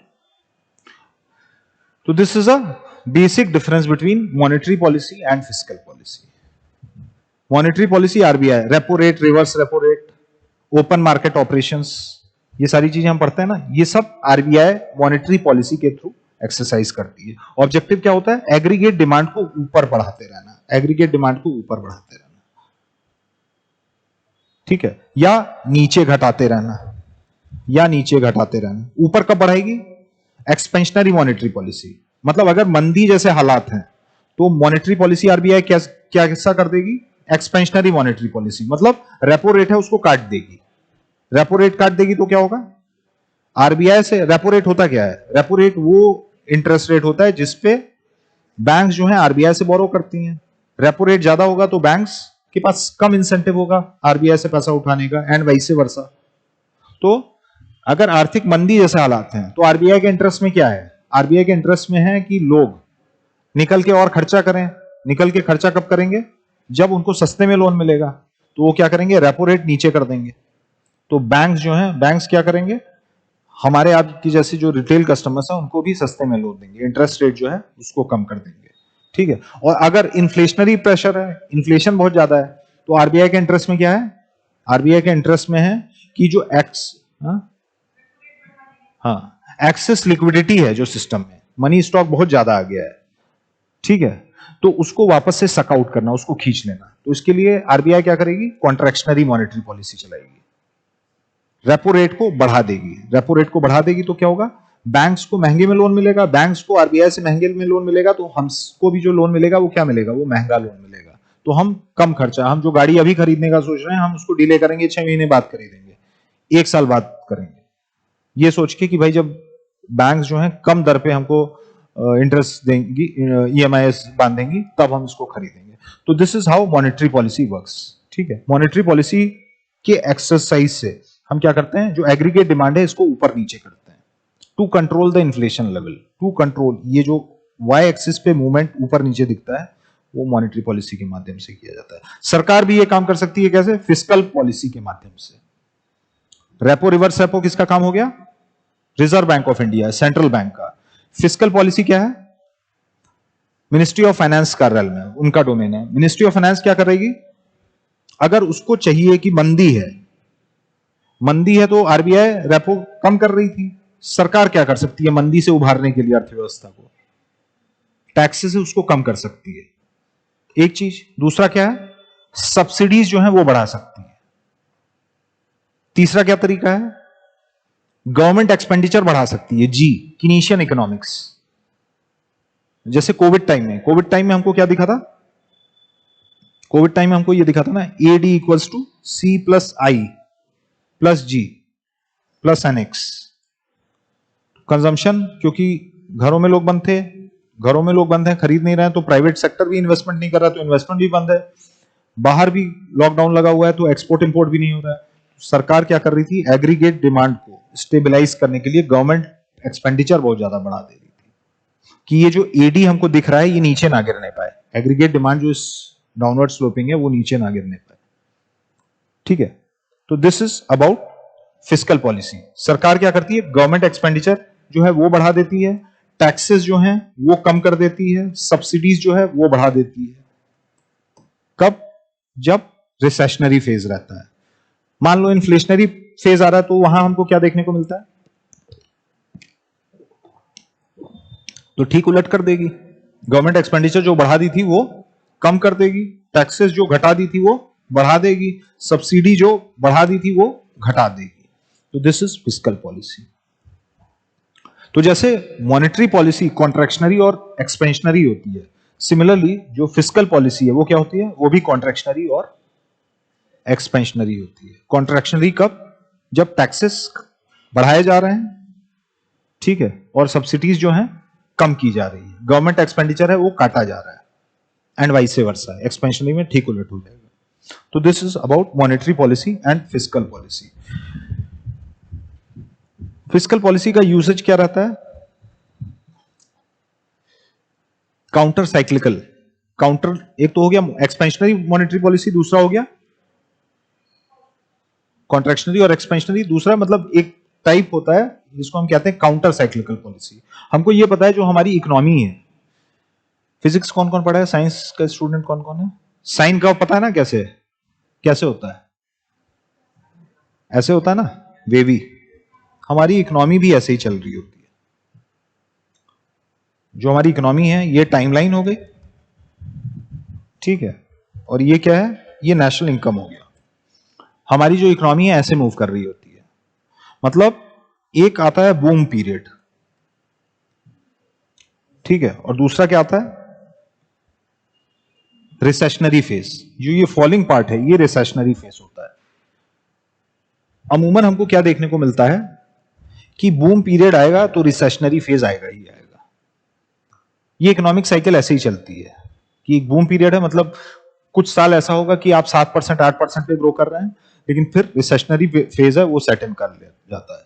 तो this is a basic difference between monetary policy and fiscal policy. Monetary policy RBI, repo rate, reverse repo rate, open market operations, ये सारी चीजें हम पढ़ते हैं ना, ये सब आरबीआई मॉनेटरी पॉलिसी के थ्रू एक्सरसाइज करती है। ऑब्जेक्टिव क्या होता है? एग्रीगेट डिमांड को ऊपर बढ़ाते रहना, एग्रीगेट डिमांड को ऊपर बढ़ाते रहना। ठीक है, या नीचे घटाते रहना, या नीचे घटाते रहना। ऊपर कब बढ़ाएगी? एक्सपेंशनरी मॉनेटरी पॉलिसी, मतलब अगर मंदी जैसे हालात हैं तो मॉनेटरी पॉलिसी आरबीआई क्या हिस्सा कर देगी? एक्सपेंशनरी मॉनेटरी पॉलिसी, मतलब रेपो रेट है उसको काट देगी। रेपो रेट काट देगी तो क्या होगा? आरबीआई से रेपो रेट होता क्या है? रेपो रेट वो इंटरेस्ट रेट होता है जिसपे बैंक्स जो है आरबीआई से बोरो करती हैं, रेपो रेट ज्यादा होगा तो बैंक्स के पास कम इंसेंटिव होगा आरबीआई से पैसा उठाने का, एंड वाइस वर्सा। तो अगर आर्थिक मंदी जैसे हालात हैं तो आरबीआई के इंटरेस्ट में क्या है? आरबीआई के इंटरेस्ट में है कि लोग निकल के और खर्चा करें। निकल के खर्चा कब करेंगे? जब उनको सस्ते में लोन मिलेगा तो वो क्या करेंगे? रेपो रेट नीचे कर देंगे। तो बैंक्स जो हैं, बैंक्स क्या करेंगे? हमारे आपकी जैसे जो रिटेल कस्टमर्स हैं उनको भी सस्ते में लोन देंगे, इंटरेस्ट रेट जो है उसको कम कर देंगे। ठीक है। और अगर इन्फ्लेशनरी प्रेशर है, इन्फ्लेशन बहुत ज्यादा है, तो आरबीआई के इंटरेस्ट में क्या है? आरबीआई के इंटरेस्ट में है कि जो एक्सेस लिक्विडिटी है जो सिस्टम में, मनी स्टॉक बहुत ज्यादा आ गया है, ठीक है, तो उसको वापस से सक आउट करना, उसको खींच लेना। तो इसके लिए आरबीआई क्या करेगी? कॉन्ट्रैक्शनरी मॉनेटरी पॉलिसी चलाएगी, रेपो रेट को बढ़ा देगी। रेपो रेट को बढ़ा देगी तो क्या होगा? बैंक्स को महंगे में लोन मिलेगा, बैंक्स को आरबीआई से महंगे में लोन मिलेगा, तो हमको भी जो लोन मिलेगा वो क्या मिलेगा? वो महंगा लोन मिलेगा। तो हम कम खर्चा, हम जो गाड़ी अभी खरीदने का सोच रहे हैं हम उसको डिले करेंगे, 6 महीने बाद खरीदेंगे, 1 साल बाद करेंगे, ये सोच के कि भाई जब बैंक जो है कम दर पे हमको इंटरेस्ट देंगी, ईएमआई बांधेंगी, तब हम इसको खरीदेंगे। तो this is how monetary policy works. ठीक है। मॉनेटरी पॉलिसी के एक्सरसाइज से हम क्या करते हैं? जो एग्रीगेट डिमांड है इसको ऊपर नीचे करते हैं to control the inflation level. To control, ये जो वाई एक्सिस पे मूवमेंट ऊपर नीचे दिखता है वो मॉनेटरी पॉलिसी के माध्यम से किया जाता है। सरकार भी ये काम कर सकती है, कैसे? फिस्कल पॉलिसी के माध्यम से। रेपो रिवर्स रेपो किसका काम हो गया? Reserve bank of India, central bank का। फिस्कल पॉलिसी क्या है? मिनिस्ट्री ऑफ फाइनेंस कार्यालय में, उनका डोमेन है। मिनिस्ट्री ऑफ फाइनेंस क्या करेगी? अगर उसको चाहिए कि मंदी है, मंदी है तो आरबीआई रेपो कम कर रही थी, सरकार क्या कर सकती है मंदी से उभारने के लिए अर्थव्यवस्था को? टैक्सेस से उसको कम कर सकती है, एक चीज। दूसरा क्या है? सब्सिडीज जो है वो बढ़ा सकती है। तीसरा क्या तरीका है? गवर्नमेंट एक्सपेंडिचर बढ़ा सकती है, जी, कीनेशियन इकोनॉमिक्स। जैसे कोविड टाइम में हमको क्या दिखा था? कोविड टाइम में हमको ये दिखा था ना, A D equals to C plus I plus G plus N X. Consumption, क्योंकि घरों में लोग बंद थे, घरों में लोग बंद हैं, खरीद नहीं रहे हैं, तो प्राइवेट सेक्टर भी इन्वेस्टमेंट नहीं कर रहा, तो इन्वेस्टमेंट भी बंद है। बाहर भी लॉकडाउन लगा हुआ है तो एक्सपोर्ट इंपोर्ट भी नहीं हो रहा है। सरकार क्या कर रही थी? एग्रीगेट डिमांड को स्टेबलाइज करने के लिए गवर्नमेंट एक्सपेंडिचर बहुत ज्यादा बढ़ा दे रही थी कि ये जो एडी हमको दिख रहा है ये नीचे ना गिरने पाए, एग्रीगेट डिमांड जो इस डाउनवर्ड स्लोपिंग है वो नीचे ना गिरने पाए। ठीक है। तो this is about fiscal policy. सरकार क्या करती है? गवर्नमेंट एक्सपेंडिचर जो है वो बढ़ा देती है, टैक्सेस जो है वो कम कर देती है, सब्सिडीज जो है वो बढ़ा देती है। कब? जब रिसेशनरी फेज रहता है। मान लो इन्फ्लेशनरी फेज आ रहा है तो वहां हमको क्या देखने को मिलता है? तो ठीक उलट कर देगी, गवर्नमेंट एक्सपेंडिचर जो बढ़ा दी थी वो कम कर देगी, टैक्सेस जो घटा दी थी वो बढ़ा देगी, सब्सिडी जो बढ़ा दी थी वो घटा देगी। तो दिस इज फिस्कल पॉलिसी। तो जैसे मॉनेटरी पॉलिसी कॉन्ट्रैक्शनरी और एक्सपेंशनरी होती है, सिमिलरली जो फिस्कल पॉलिसी है वो क्या होती है? वो भी कॉन्ट्रैक्शनरी और एक्सपेंशनरी होती है। कॉन्ट्रैक्शनरी कब? जब टैक्सेस बढ़ाए जा रहे हैं, ठीक है, और सब्सिडीज जो हैं कम की जा रही है, गवर्नमेंट एक्सपेंडिचर है वो काटा जा रहा है, एंड वाइस वर्सा। एक्सपेंशनरी में ठीक उलट हो जाएगा। तो this is about monetary policy and fiscal policy. Fiscal policy का यूसेज क्या रहता है? Counter cyclical. काउंटर, एक तो हो गया एक्सपेंशनरी मॉनेटरी पॉलिसी, दूसरा हो गया कॉन्ट्रैक्शनरी और एक्सपेंशनरी। दूसरा मतलब एक टाइप होता है जिसको हम कहते हैं काउंटर साइक्लिकल पॉलिसी। हमको ये पता है जो हमारी इकोनॉमी है, फिजिक्स कौन कौन पढ़ा है? साइंस का स्टूडेंट कौन कौन है? साइन का पता है ना कैसे कैसे होता है? ऐसे होता है ना, वेवी। हमारी इकोनॉमी भी ऐसे ही चल रही होती है। जो हमारी इकोनॉमी है ये टाइमलाइन हो गई, ठीक है, और ये क्या है? ये नेशनल इनकम हो गया। हमारी जो इकोनॉमी है ऐसे मूव कर रही होती है। मतलब एक आता है बूम पीरियड, ठीक है, और दूसरा क्या आता है? Recessionary phase. जो ये फॉलिंग पार्ट है ये रिसेशनरी फेज होता है। अमूमन हमको क्या देखने को मिलता है कि बूम पीरियड आएगा तो रिसेशनरी फेज आएगा ही आएगा। ये इकोनॉमिक साइकिल ऐसे ही चलती है कि एक बूम पीरियड है, मतलब कुछ साल ऐसा होगा कि आप 7% 8% पे ग्रो कर रहे हैं, लेकिन फिर रिसेशनरी फेज है वो सेट इन कर जाता है।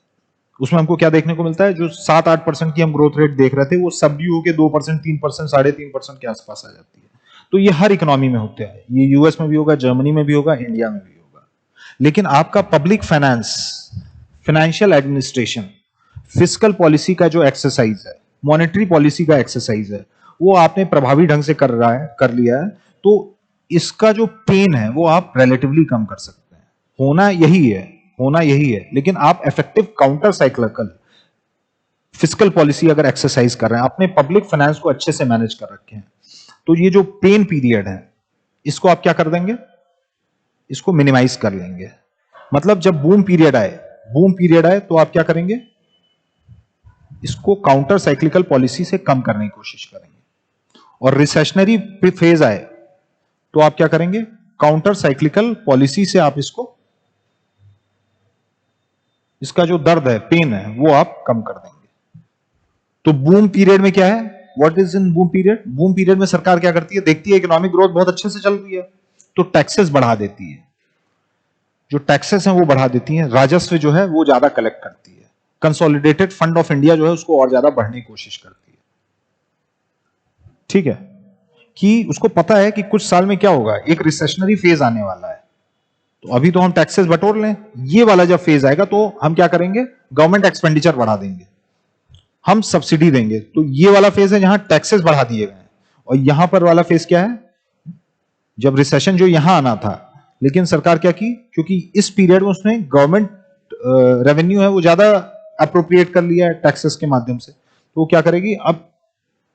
उसमें हमको क्या देखने को मिलता है, जो 7-8% की हम ग्रोथ रेट देख रहे थे वो सबड्यू होकर 2%, 3%, 3.5% के आसपास आ जाती है। तो ये हर इकोनॉमी में होते हैं, ये यूएस में भी होगा, जर्मनी में भी होगा, इंडिया में भी होगा। लेकिन आपका public finance, financial administration, fiscal policy का जो एक्सरसाइज है, मॉनेटरी पॉलिसी का एक्सरसाइज है, वो आपने प्रभावी ढंग से कर लिया है, तो इसका जो पेन है वो आप रिलेटिवली कम कर सकते हैं। होना यही है, लेकिन आप effective counter cyclical fiscal policy अगर एक्सरसाइज कर रहे हैं, अपने पब्लिक फाइनेंस को अच्छे से मैनेज कर रखे हैं, तो ये जो पेन पीरियड है इसको आप क्या कर देंगे, इसको मिनिमाइज कर लेंगे। मतलब जब बूम पीरियड आए तो आप क्या करेंगे, इसको काउंटर साइक्लिकल पॉलिसी से कम करने की कोशिश करेंगे। और रिसेशनरी फेज आए तो आप क्या करेंगे, काउंटर साइक्लिकल पॉलिसी से आप इसका जो दर्द है, पेन है, वो आप कम कर देंगे। तो बूम पीरियड में क्या है, what is in boom period? Boom period में सरकार क्या करती है, देखती है इकोनॉमिक ग्रोथ बहुत अच्छे से चल रही है तो टैक्सेस बढ़ा देती है। जो टैक्सेस हैं वो बढ़ा देती हैं, राजस्व जो है वो ज्यादा कलेक्ट करती है, कंसोलिडेटेड फंड ऑफ इंडिया जो है उसको और ज्यादा बढ़ने की कोशिश करती है। ठीक है, कि उसको पता है कि कुछ साल में क्या होगा, एक रिसेशनरी फेज आने वाला है, तो अभी तो हम टैक्सेस बटोर लें, ये वाला जब फेज आएगा तो हम क्या करेंगे, गवर्नमेंट एक्सपेंडिचर बढ़ा देंगे, हम सब्सिडी देंगे। तो ये वाला फेज है जहां टैक्सेस बढ़ा दिए गए हैं। और यहां पर वाला फेज क्या है, जब रिसेशन जो यहां आना था, लेकिन सरकार क्या की, क्योंकि इस पीरियड में उसने गवर्नमेंट रेवेन्यू है वो ज्यादा अप्रोप्रिएट कर लिया है टैक्सेस के माध्यम से, तो वो क्या करेगी, अब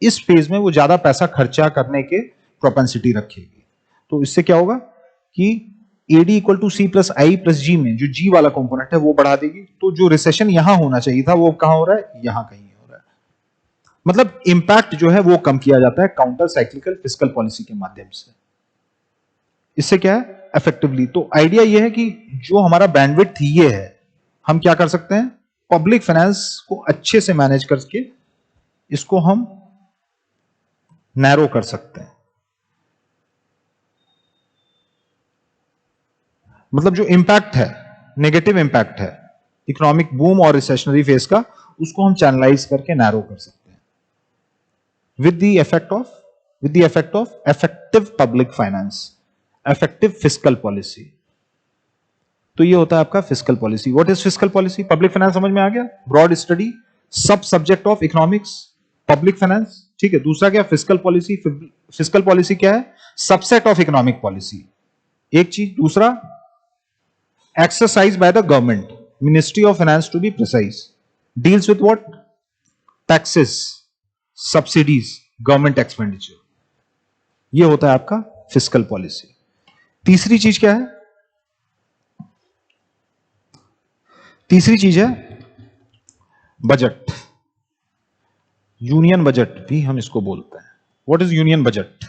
इस फेज में वो ज्यादा पैसा खर्चा करने के प्रोपेंसिटी रखेगी। तो इससे क्या होगा कि AD equal to C plus I plus G में जो जी वाला कंपोनेंट है वो बढ़ा देगी। तो जो रिसेशन यहां होना चाहिए था वो कहां हो रहा है, यहां कहीं हो रहा है। मतलब इंपैक्ट जो है वो कम किया जाता है काउंटर साइक्लिकल फिस्कल पॉलिसी के माध्यम से। इससे क्या है, इफेक्टिवली। तो आइडिया ये है कि जो हमारा बैंडविड्थ ये है, हम क्या कर सकते हैं, पब्लिक फाइनेंस को अच्छे से मैनेज करके इसको हम नैरो कर सकते हैं। मतलब जो इंपैक्ट है, नेगेटिव इंपैक्ट है इकोनॉमिक बूम और रिसेशनरी फेज का, उसको हम चैनलाइज करके नैरो कर सकते हैं with the effect of effective public finance, effective fiscal policy. तो ये होता है आपका fiscal policy. What is fiscal policy? Public finance समझ में आ गया, ब्रॉड स्टडी, सब subject of economics, public finance. ठीक है, दूसरा क्या, फिस्कल पॉलिसी। फिस्कल पॉलिसी क्या है, सबसेट ऑफ इकोनॉमिक पॉलिसी, एक चीज। दूसरा, exercised by the government, Ministry of Finance to be precise, deals with what? Taxes, subsidies, government expenditure. ये होता है आपका फिस्कल पॉलिसी। तीसरी चीज क्या है, तीसरी चीज है बजट। यूनियन बजट भी हम इसको बोलते हैं। What is union budget?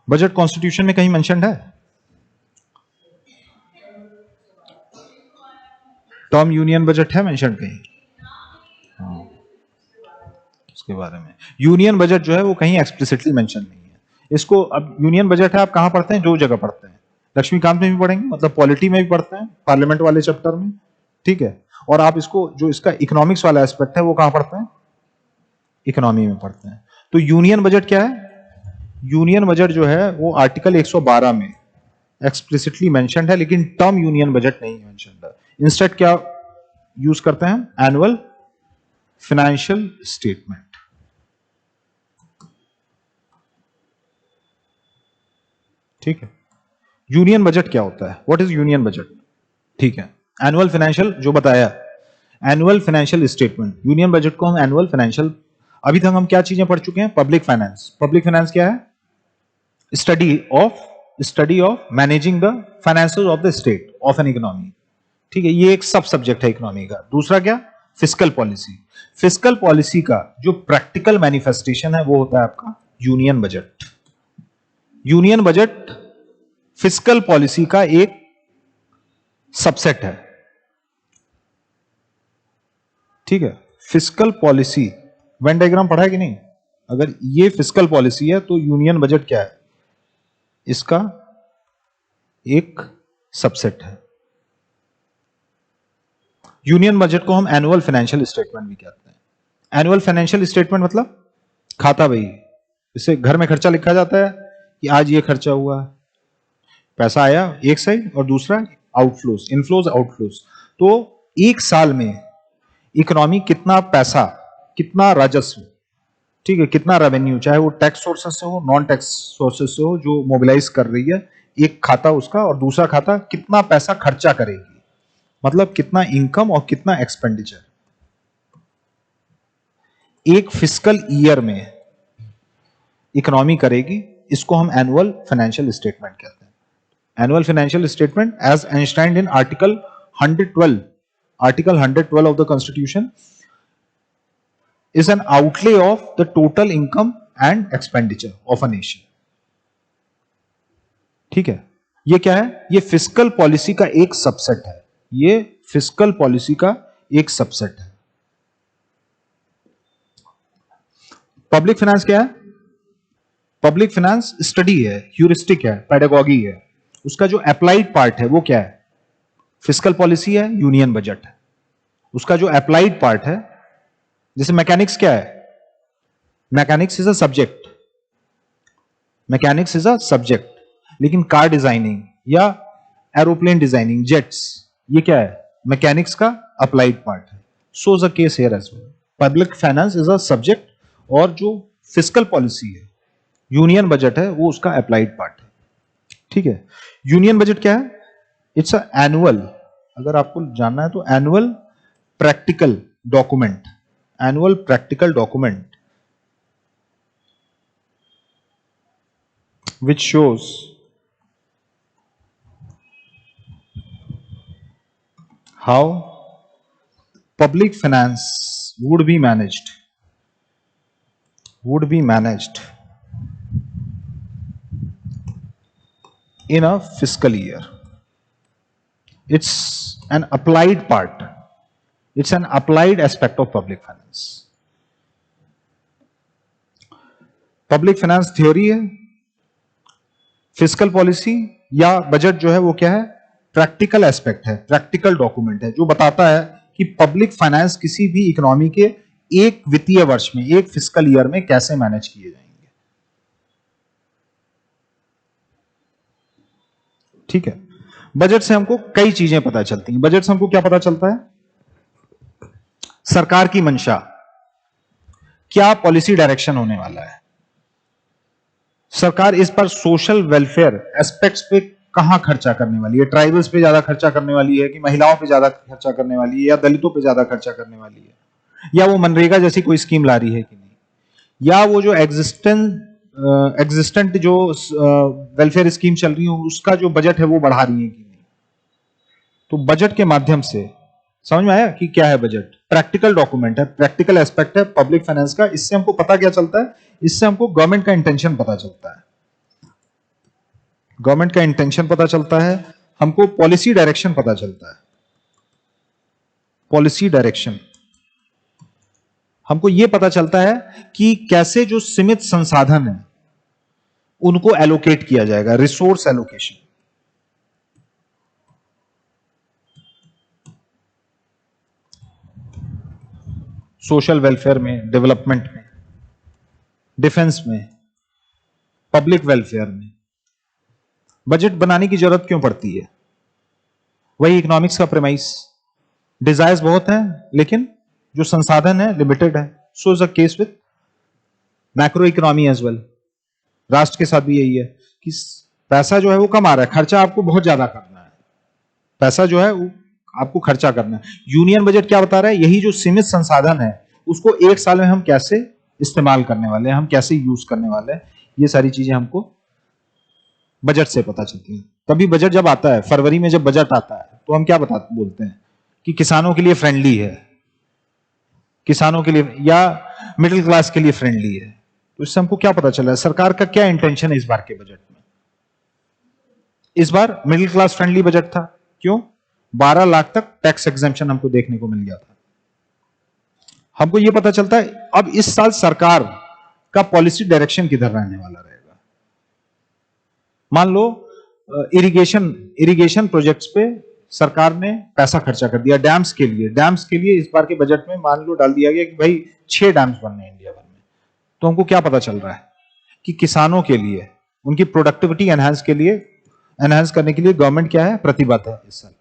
Budget constitution में कहीं मेंशन्ड है? टर्म यूनियन बजट है मेंशन्ड कहीं? हाँ, इसके बारे में यूनियन बजट जो है वो कहीं एक्सप्लिसिटली मेंशन नहीं है। इसको, अब यूनियन बजट है, आप कहां पढ़ते हैं, दो जगह पढ़ते हैं, लक्ष्मीकांत में भी पढ़ेंगे, मतलब पॉलिटी में भी पढ़ते हैं, पार्लियामेंट वाले चैप्टर में। ठीक है, और आप इसको, जो इसका इकोनॉमिक्स वाला एस्पेक्ट है वो कहां पढ़ते हैं, इकोनॉमी में पढ़ते हैं। तो यूनियन बजट क्या है, यूनियन बजट जो है वो आर्टिकल 112 में एक्सप्लिसिटली मेंशन्ड है, लेकिन टर्म यूनियन बजट नहीं मेंशन्ड है। इंस्टेड क्या यूज करते हैं, एनुअल फाइनेंशियल स्टेटमेंट। ठीक है, यूनियन बजट क्या होता है, व्हाट इज यूनियन बजट? ठीक है, एनुअल फाइनेंशियल जो बताया, annual financial statement, union budget को हम एनुअल फाइनेंशियल। अभी तक हम क्या चीजें पढ़ चुके हैं, पब्लिक फाइनेंस। पब्लिक फाइनेंस क्या है, study of managing the finances of the state of an economy. ठीक है, ये एक सब सब्जेक्ट है इकोनॉमी का। दूसरा क्या, फिस्कल पॉलिसी। फिस्कल पॉलिसी का जो प्रैक्टिकल मैनिफेस्टेशन है वो होता है आपका union budget. Union budget fiscal policy का एक सबसेट है। ठीक है, फिस्कल पॉलिसी वेन डायग्राम पढ़ा है कि नहीं? अगर ये फिस्कल पॉलिसी है तो यूनियन बजट क्या है? इसका एक सबसेट है। यूनियन बजट को हम एनुअल फाइनेंशियल स्टेटमेंट भी कहते हैं। एनुअल फाइनेंशियल स्टेटमेंट मतलब खाता बही, इससे घर में खर्चा लिखा जाता है कि आज ये खर्चा हुआ, पैसा आया एक साइड और दूसरा आउटफ्लोज, इनफ्लोज आउटफ्लोज। तो एक साल में इकोनॉमी कितना पैसा, कितना राजस्व, ठीक है, कितना रेवेन्यू, चाहे वो टैक्स सोर्सेस से हो, नॉन टैक्स सोर्सेस से हो, जो मोबिलाइज कर रही है, एक खाता उसका और दूसरा खाता कितना पैसा खर्चा करेगी, मतलब कितना इनकम और कितना एक्सपेंडिचर एक फिस्कल ईयर में इकोनॉमी करेगी, इसको हम एनुअल फाइनेंशियल स्टेटमेंट कहते हैं। Annual financial statement as enshrined in article 112 of the Constitution is an outlay of the total income and expenditure of a nation. ठीक है, ये क्या है? ये फिस्कल पॉलिसी का एक सबसेट है। ये फिस्कल पॉलिसी का एक सबसेट है। पब्लिक फाइनेंस क्या है? पब्लिक फाइनेंस स्टडी है, ह्यूरिस्टिक है, पेडागॉगी है। उसका जो अप्लाइड पार्ट है वो क्या है? फिस्कल पॉलिसी है, यूनियन बजट है। उसका जो अप्लाइड पार्ट है, जैसे मैकेनिक्स क्या है? Mechanics is a subject, mechanics is a subject, लेकिन कार डिजाइनिंग या एरोप्लेन डिजाइनिंग, जेट्स, ये क्या है? मैकेनिक्स का अप्लाइड पार्ट है। So is a case here as well. Public finance is a subject और जो फिस्कल पॉलिसी है, यूनियन बजट है, वो उसका अप्लाइड पार्ट है। ठीक है, यूनियन बजट क्या है? इट्स अ एनुअल, अगर आपको जानना है तो annual practical document, annual practical document which shows how public finance would be managed in a fiscal year. It's an applied part, it's an applied aspect of public finance. Public finance theory है, फिस्कल पॉलिसी या बजट जो है वो क्या है? प्रैक्टिकल एस्पेक्ट है, प्रैक्टिकल डॉक्यूमेंट है, जो बताता है कि पब्लिक फाइनेंस किसी भी इकोनॉमी के एक वित्तीय वर्ष में, एक फिस्कल ईयर में कैसे मैनेज किए जाएंगे। ठीक है, बजट से हमको कई चीजें पता चलती हैं। बजट से हमको क्या पता चलता है? सरकार की मंशा, क्या पॉलिसी डायरेक्शन होने वाला है, सरकार इस पर सोशल वेलफेयर एस्पेक्ट्स पे कहां खर्चा करने वाली है, ट्राइबल्स पे ज्यादा खर्चा करने वाली है कि महिलाओं पे ज्यादा खर्चा करने वाली है या दलितों पे ज्यादा खर्चा करने वाली है, या वो मनरेगा जैसी कोई स्कीम ला रही है कि नहीं, या वो जो एग्जिस्टेंट जो वेलफेयर स्कीम चल रही है उसका जो बजट है वो बढ़ा रही है कि नहीं। तो बजट के माध्यम से समझ में आया कि क्या है बजट? प्रैक्टिकल डॉक्यूमेंट है, प्रैक्टिकल एस्पेक्ट है पब्लिक फाइनेंस का। इससे हमको पता क्या चलता है? इससे हमको गवर्नमेंट का इंटेंशन पता चलता है, गवर्नमेंट का इंटेंशन पता चलता है, हमको पॉलिसी डायरेक्शन पता चलता है। पॉलिसी डायरेक्शन हमको यह पता चलता है कि कैसे जो सीमित संसाधन है उनको एलोकेट किया जाएगा, रिसोर्स एलोकेशन। सोशल वेलफेयर में, डेवलपमेंट में, डिफेंस में, पब्लिक वेलफेयर में बजट बनाने की जरूरत क्यों पड़ती है? वही इकोनॉमिक्स का प्रेमाइस, डिजायर्स बहुत हैं लेकिन जो संसाधन है लिमिटेड है। So is a case with macro economy as well. राष्ट्र के साथ भी यही है कि पैसा जो है वो कम आ रहा है, खर्चा आपको बहुत ज्यादा करना है, पैसा जो है वो आपको खर्चा करना है। यूनियन बजट क्या बता रहा है? यही जो सीमित संसाधन है उसको एक साल में हम कैसे इस्तेमाल करने वाले हैं, हम कैसे यूज करने वाले हैं, ये सारी चीजें हमको बजट से पता चलती है। तभी बजट जब आता है, फरवरी में जब बजट आता है तो हम क्या बोलते हैं कि किसानों के लिए फ्रेंडली है, किसानों के लिए या मिडिल क्लास के लिए फ्रेंडली है। तो इससे हमको क्या पता चला है? सरकार का क्या इंटेंशन है इस बार के बजट में? इस बार मिडिल क्लास फ्रेंडली बजट था। क्यों? 12 लाख तक टैक्स एग्जेम्पशन हमको देखने को मिल गया था। हमको ये पता चलता है अब इस साल सरकार का पॉलिसी डायरेक्शन किधर रहने वाला रहेगा। मान लो इरिगेशन प्रोजेक्ट्स पे सरकार ने पैसा खर्चा कर दिया डैम्स के लिए इस बार के बजट में मान लो डाल दिया गया कि भाई 6 डैम्स बनने हैं इंडिया भर में। तो हमको क्या पता चल रहा है कि किसानों के लिए उनकी प्रोडक्टिविटी एनहांस करने के लिए गवर्नमेंट क्या है, प्रतिबद्ध है इस साल।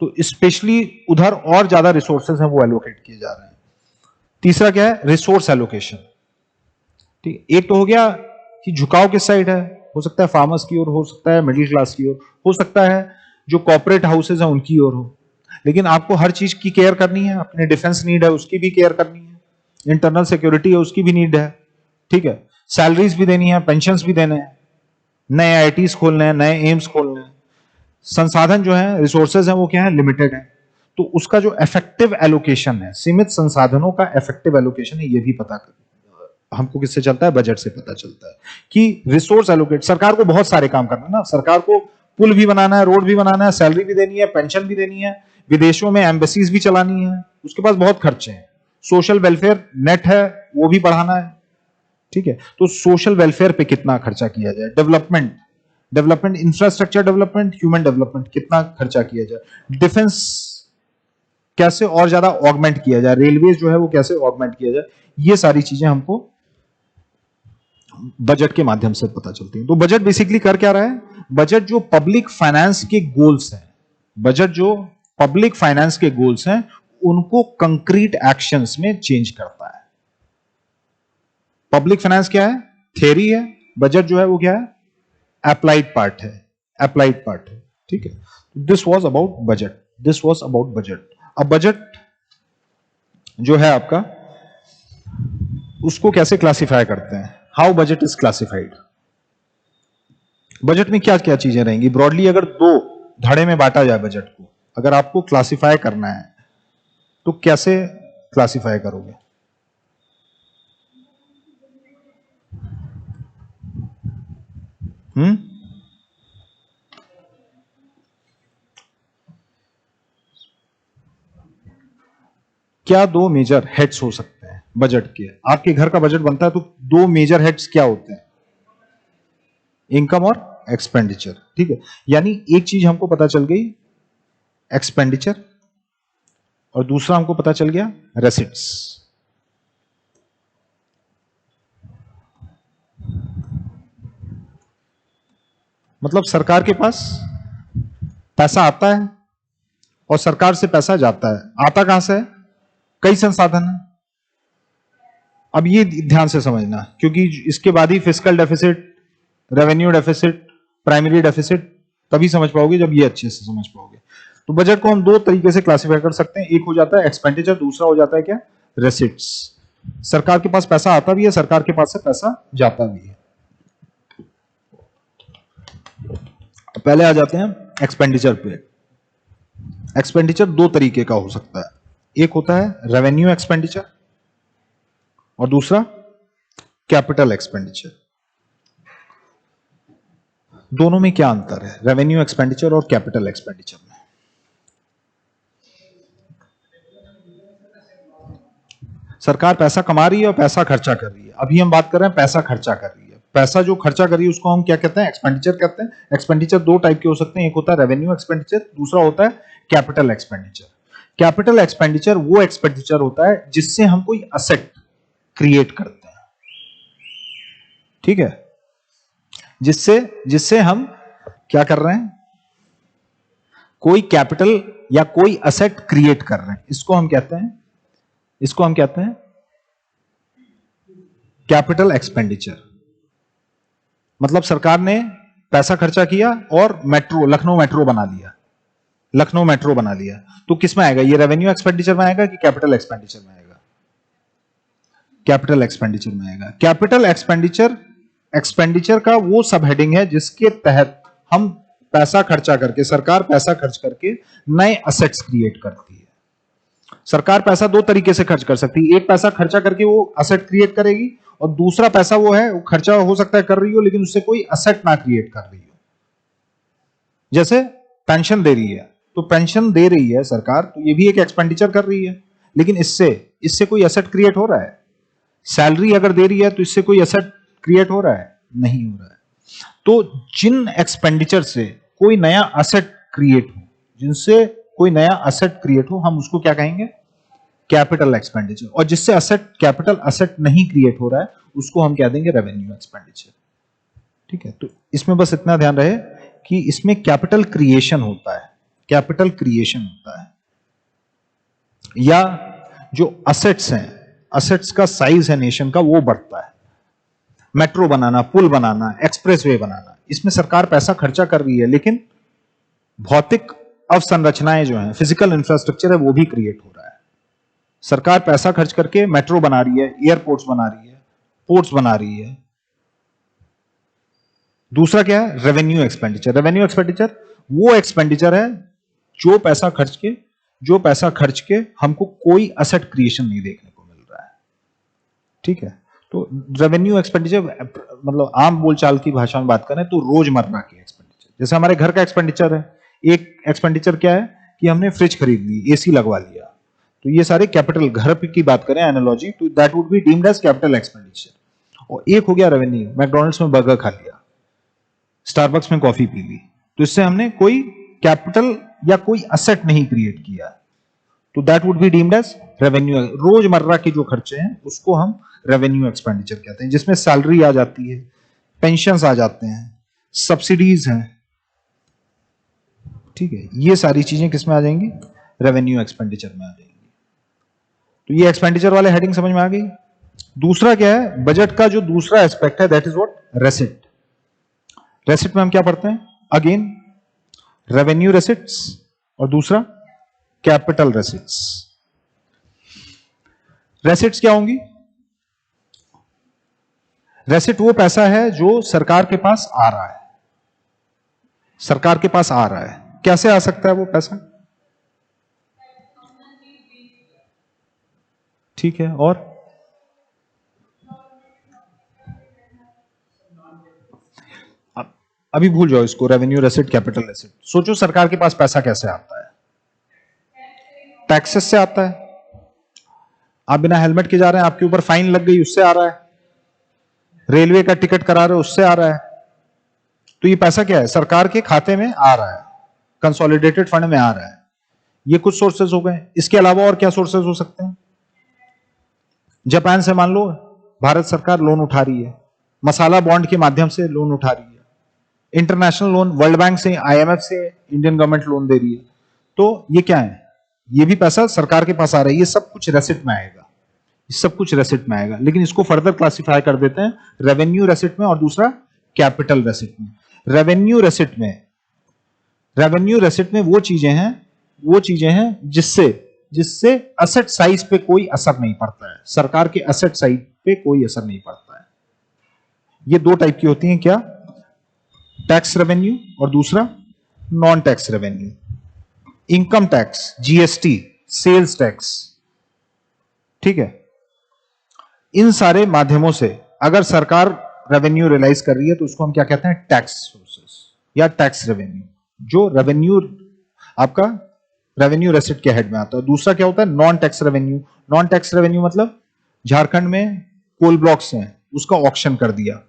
तो स्पेशली उधर और ज्यादा रिसोर्सेज हैं वो एलोकेट किए जा रहे हैं। तीसरा क्या है, रिसोर्स एलोकेशन। ठीक, एक तो हो गया कि झुकाव किस साइड है, हो सकता है फार्मर्स की ओर, हो सकता है मिडिल क्लास की ओर, हो सकता है जो कॉर्पोरेट हाउसेज हैं उनकी ओर हो। लेकिन आपको हर चीज की केयर करनी है, अपने डिफेंस नीड है उसकी भी केयर करनी है, इंटरनल सिक्योरिटी है उसकी भी नीड है, ठीक है, सैलरीज भी देनी है, पेंशन भी देने हैं, नए आईटीज खोलने हैं, नए एम्स खोलने हैं। संसाधन जो है, रिसोर्सेज है, वो क्या है, लिमिटेड है। तो उसका जो इफेक्टिव एलोकेशन है, सीमित संसाधनों का इफेक्टिव एलोकेशन है, ये भी पता हमको किससे चलता है, बजट से पता चलता है कि रिसोर्स एलोकेट। सरकार को बहुत सारे काम करना है ना, सरकार को पुल भी बनाना है, रोड भी बनाना है, सैलरी भी देनी है, पेंशन भी देनी है, विदेशों में एम्बेसीज भी चलानी है, उसके पास बहुत खर्चे हैं, सोशल वेलफेयर नेट है वो भी बढ़ाना है, ठीक है। तो सोशल वेलफेयर पे कितना खर्चा किया जाए, development infrastructure development, human development, कितना खर्चा किया जाए, डिफेंस कैसे और ज्यादा ऑगमेंट किया जाए, रेलवे जो है वो कैसे ऑगमेंट किया जाए, ये सारी चीजें हमको बजट के माध्यम से पता चलती है। तो बजट बेसिकली कर क्या रहा है, बजट जो पब्लिक फाइनेंस के गोल्स हैं, उनको कंक्रीट एक्शंस में चेंज करता है। पब्लिक फाइनेंस क्या है, थ्योरी है, बजट जो है वो क्या है, अप्लाइड पार्ट है, ठीक है। This was about budget. अब बजट जो है आपका, उसको कैसे क्लासिफाई करते हैं, how budget is classified. Budget में क्या क्या चीजें रहेंगी, ब्रॉडली अगर 2 धड़े में बांटा जाए बजट को, अगर आपको क्लासिफाई करना है तो कैसे क्लासिफाई करोगे। क्या 2 मेजर हेड्स हो सकते हैं बजट के। आपके घर का बजट बनता है तो 2 मेजर हेड्स क्या होते हैं, इनकम और एक्सपेंडिचर, ठीक है। यानी एक चीज हमको पता चल गई एक्सपेंडिचर, और दूसरा हमको पता चल गया रेसिट्स। मतलब सरकार के पास पैसा आता है और सरकार से पैसा जाता है। आता कहां से है, कई संसाधन है। अब ये ध्यान से समझना, क्योंकि इसके बाद ही fiscal deficit, revenue deficit, primary deficit तभी समझ पाओगे जब ये अच्छे से समझ पाओगे। तो बजट को हम 2 तरीके से क्लासिफाई कर सकते हैं, एक हो जाता है एक्सपेंडिचर, दूसरा हो जाता है क्या, रेसिट्स। सरकार के पास पैसा आता भी है, सरकार के पास से पैसा जाता भी है। पहले आ जाते हैं एक्सपेंडिचर पे। एक्सपेंडिचर 2 तरीके का हो सकता है, एक होता है रेवेन्यू एक्सपेंडिचर और दूसरा कैपिटल एक्सपेंडिचर। दोनों में क्या अंतर है, रेवेन्यू एक्सपेंडिचर और कैपिटल एक्सपेंडिचर में। सरकार पैसा कमा रही है और पैसा खर्चा कर रही है। अभी हम बात कर रहे हैं पैसा खर्चा कर रही है। पैसा जो खर्चा कर रही है उसको हम क्या कहते हैं, एक्सपेंडिचर कहते हैं। एक्सपेंडिचर 2 टाइप के हो सकते हैं, एक होता है रेवेन्यू एक्सपेंडिचर, दूसरा होता है कैपिटल एक्सपेंडिचर। कैपिटल एक्सपेंडिचर वो एक्सपेंडिचर होता है जिससे हम कोई असेट क्रिएट करते हैं, ठीक है, जिससे हम क्या कर रहे हैं, कोई कैपिटल या कोई असेट क्रिएट कर रहे हैं, इसको हम कहते हैं कैपिटल एक्सपेंडिचर। मतलब सरकार ने पैसा खर्चा किया और लखनऊ मेट्रो बना लिया, तो किस में आएगा, ये रेवेन्यू एक्सपेंडिचर में आएगा कि कैपिटल एक्सपेंडिचर में आएगा, कैपिटल एक्सपेंडिचर में आएगा। कैपिटल एक्सपेंडिचर का वो सब हेडिंग है जिसके तहत हम पैसा खर्चा करके, सरकार पैसा खर्च करके नए असेट्स क्रिएट करती है। सरकार पैसा 2 तरीके से खर्च कर सकती है, एक पैसा खर्चा करके वो असेट क्रिएट करेगी, और दूसरा पैसा वो खर्चा हो सकता है कर रही हो लेकिन उससे कोई असेट ना क्रिएट कर रही हो। जैसे पेंशन दे रही है, तो पेंशन दे रही है सरकार, तो ये भी एक एक्सपेंडिचर कर रही है, लेकिन इससे कोई एसेट क्रिएट हो रहा है? सैलरी अगर दे रही है तो इससे कोई एसेट क्रिएट हो रहा है? नहीं हो रहा है। तो जिन एक्सपेंडिचर से कोई नया एसेट क्रिएट हो, जिनसे कोई नया एसेट क्रिएट हो, हम उसको क्या कहेंगे? Capital expenditure. और जिससे एसेट, कैपिटल एसेट नहीं क्रिएट हो रहा है, उसको हम कह देंगे रेवेन्यू एक्सपेंडिचर। ठीक है, तो इसमें बस इतना ध्यान रहे कि इसमें कैपिटल क्रिएशन होता है, कैपिटल क्रिएशन होता है, या जो असेट्स हैं, असेट्स का साइज है नेशन का, वो बढ़ता है। मेट्रो बनाना, पुल बनाना, एक्सप्रेसवे बनाना, इसमें सरकार पैसा खर्चा कर रही है, लेकिन भौतिक अवसंरचनाएं जो हैं, फिजिकल इंफ्रास्ट्रक्चर है, वो भी क्रिएट हो रहा है। सरकार पैसा खर्च करके मेट्रो बना रही है, एयरपोर्ट्स बना रही है, पोर्ट्स बना रही है। दूसरा क्या है? Revenue expenditure. रेवेन्यू एक्सपेंडिचर वो एक्सपेंडिचर है जो पैसा खर्च के हमको कोई एसेट क्रिएशन नहीं देखने को मिल रहा है। ठीक है, तो रेवेन्यू एक्सपेंडिचर मतलब आम बोलचाल की भाषा में बात करें तो रोजमर्रा के एक्सपेंडिचर, जैसे हमारे घर का एक्सपेंडिचर है। एक एक्सपेंडिचर क्या है कि हमने फ्रिज खरीद ली, एसी लगवा लिया, तो ये सारे कैपिटल, घर की बात करें एनालॉजी, तो that would be deemed as capital expenditure. और एक हो गया रेवेन्यू, मैकडॉनल्ड्स में बर्गर खा लिया, स्टारबक्स में कॉफी पी ली, तो इससे हमने कोई कैपिटल या कोई एसेट नहीं क्रिएट किया, तो that would be deemed as revenue. रोजमर्रा के जो खर्चे हैं उसको हम रेवेन्यू एक्सपेंडिचर कहते हैं, जिसमें सैलरी आ जाती है, पेंशन्स आ जाते हैं, सब्सिडीज हैं। ठीक है, ये सारी चीजें किस में आ जाएंगी? रेवेन्यू एक्सपेंडिचर में आ जाएंगी। तो ये एक्सपेंडिचर वाले हेडिंग समझ में आ गई। दूसरा क्या है? बजट का जो दूसरा एस्पेक्ट है, दैट इज व्हाट? रेसिट। रेसिट में हम क्या पढ़ते हैं? अगेन रेवेन्यू रेसिट्स और दूसरा कैपिटल रेसिट्स। रेसिट्स क्या होंगी? रेसिट वो पैसा है जो सरकार के पास आ रहा है, सरकार के पास आ रहा है। कैसे आ सकता है वो पैसा? ठीक है, और अभी भूल जाओ इसको, रेवेन्यू रेसिट, कैपिटल रेसिट। सोचो सरकार के पास पैसा कैसे आता है? टैक्सेस से आता है। आप बिना हेलमेट के जा रहे हैं, आपके ऊपर फाइन लग गई, उससे आ रहा है। रेलवे का टिकट करा रहे हो, उससे आ रहा है। तो ये पैसा क्या है? सरकार के खाते में आ रहा है, कंसोलिडेटेड फंड में आ रहा है। ये कुछ सोर्सेज हो गए। इसके अलावा और क्या सोर्सेज हो सकते हैं? जापान से मान लो भारत सरकार लोन उठा रही है, मसाला बॉन्ड के माध्यम से लोन उठा रही है, इंटरनेशनल लोन वर्ल्ड बैंक से, आईएमएफ से इंडियन गवर्नमेंट लोन दे रही है। तो ये क्या है? ये भी पैसा सरकार के पास आ रहा है। ये सब कुछ रेसिट में आएगा, सब कुछ रेसिट में आएगा। लेकिन इसको फर्दर क्लासिफाई कर देते हैं रेवेन्यू रेसिट में और दूसरा कैपिटल रेसिट में। रेवेन्यू रेसिट में वो चीजें हैं जिससे एसेट साइज पे कोई असर नहीं पड़ता है, सरकार के एसेट साइज पे कोई असर नहीं पड़ता है। ये दो टाइप की होती हैं, क्या? टैक्स रेवेन्यू और दूसरा non tax revenue. Income tax, GST, sales tax. ठीक है, इन सारे माध्यमों से अगर सरकार रेवेन्यू रियलाइज कर रही है तो उसको हम क्या कहते हैं? टैक्स सोर्सेस या टैक्स रेवेन्यू। जो रेवेन्यू आपका रेवेन्यू रेसिट के हेड में आता है। दूसरा क्या होता है? Non tax revenue. Non tax revenue मतलब झारखंड में कोल ब्लॉक्स हैं, उसका ऑक्शन कर दिया,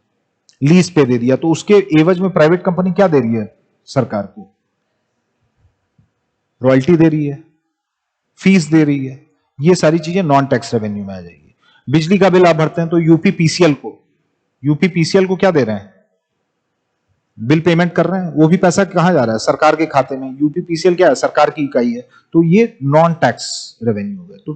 लीज पे दे दिया, तो उसके एवज में प्राइवेट कंपनी क्या दे रही है सरकार को? रॉयल्टी दे रही है, फीस दे रही है। ये सारी चीजें नॉन टैक्स रेवेन्यू में आ जाएगी। बिजली का बिल आप भरते हैं तो यूपीपीसीएल को क्या दे रहे हैं? बिल पेमेंट कर रहे हैं, वो भी पैसा कहां जा रहा है? सरकार के खाते में। यूपीपीसीएल क्या है? सरकार की इकाई है। तो ये नॉन टैक्स रेवेन्यू हो गया। तो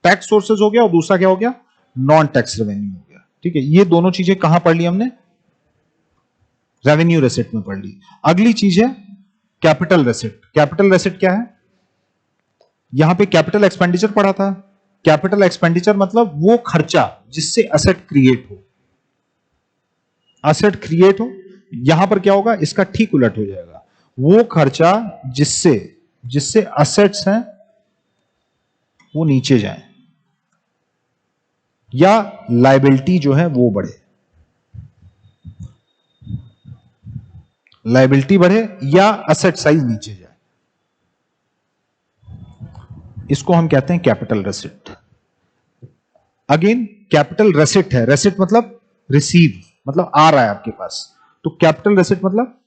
टैक्स सोर्सेज हो गया और दूसरा क्या हो गया? नॉन टैक्स रेवेन्यू हो गया। ठीक है, ये दोनों चीजें कहां पढ़ ली हमने? रेवेन्यू रेसिट में पढ़ ली। अगली चीज है कैपिटल रेसिट। कैपिटल रेसिट क्या है? यहां पे कैपिटल एक्सपेंडिचर पढ़ा था। कैपिटल एक्सपेंडिचर मतलब वो खर्चा जिससे एसेट क्रिएट हो। एसेट क्रिएट हो, यहां पर क्या होगा? इसका ठीक उलट हो जाएगा। वो खर्चा जिससे एसेट्स हैं वो नीचे जाएं या लायबिलिटी जो है वो बढ़े, लायबिलिटी बढ़े या एसेट साइज नीचे जाए, इसको हम कहते हैं कैपिटल रेसिट। अगेन कैपिटल रेसिट है, रेसिट मतलब रिसीव, मतलब आ रहा है आपके पास। तो कैपिटल रेसिट मतलब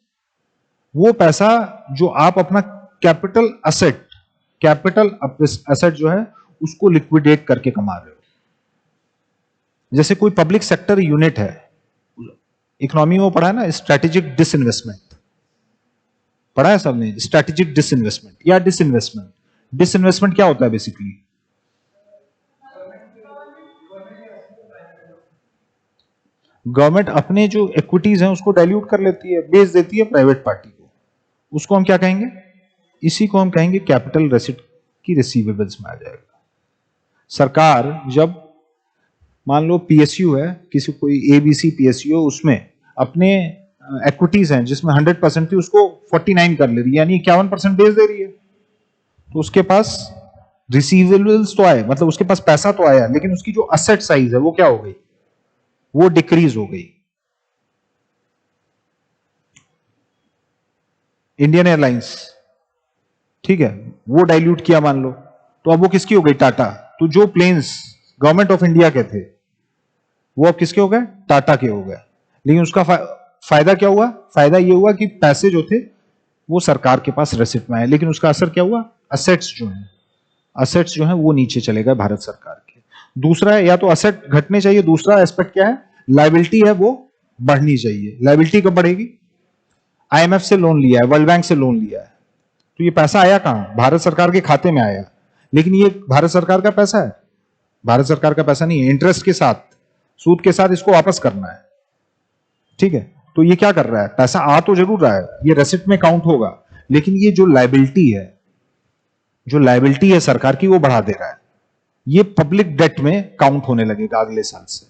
वो पैसा जो आप अपना कैपिटल असेट, कैपिटल असेट जो है उसको लिक्विडेट करके कमा रहे हो। जैसे कोई पब्लिक सेक्टर यूनिट है, इकोनॉमी में पढ़ा है ना स्ट्रेटेजिक डिसइन्वेस्टमेंट, पढ़ा है सबने स्ट्रेटेजिक डिसइन्वेस्टमेंट या डिसइन्वेस्टमेंट। डिसइन्वेस्टमेंट क्या होता है बेसिकली? गवर्नमेंट अपने जो इक्विटीज हैं उसको डाइल्यूट कर लेती है, बेच देती है प्राइवेट पार्टी को, उसको हम क्या कहेंगे? इसी को हम कहेंगे कैपिटल रेसिट की रिसीवेबल्स में आ जाएगा। सरकार जब मान लो पीएसयू है, किसी कोई एबीसी पीएसयू, उसमें अपने इक्विटीज हैं जिसमें 100% थी, उसको 49 कर ले रही है, यानी 51% बेच दे रही है। तो उसके पास रिसीवेबल्स तो आए, मतलब उसके पास पैसा तो आया, लेकिन उसकी जो असेट साइज है वो क्या हो गई? वो डिक्रीज हो गई। इंडियन एयरलाइंस, ठीक है, वो डाइल्यूट किया मान लो, तो अब वो किसकी हो गई? टाटा। तो जो प्लेन्स गवर्नमेंट ऑफ इंडिया के थे वो अब किसके हो गए? टाटा के हो गए। लेकिन उसका फायदा क्या हुआ? फायदा ये हुआ कि पैसे जो थे वो सरकार के पास रेसिट में आए, लेकिन उसका असर क्या हुआ? असेट्स जो है, असेट्स जो है वो नीचे चले गए भारत सरकार के। दूसरा है, या तो असेट घटने चाहिए, दूसरा एस्पेक्ट क्या है? लाइबिलिटी है वो बढ़नी चाहिए। लाइबिलिटी कब बढ़ेगी? आईएमएफ से लोन लिया है, वर्ल्ड बैंक से लोन लिया है, तो ये पैसा आया कहां? भारत सरकार के खाते में आया, लेकिन ये भारत सरकार का पैसा है? भारत सरकार का पैसा नहीं है, इंटरेस्ट के साथ, सूद के साथ इसको वापस करना है। ठीक है, तो ये क्या कर रहा है? पैसा आ तो जरूर रहा है, ये रेसिट में काउंट होगा, लेकिन ये जो लाइबिलिटी है, जो लाइबिलिटी है सरकार की, वो बढ़ा दे रहा है। ये पब्लिक डेट में काउंट होने लगेगा अगले साल से,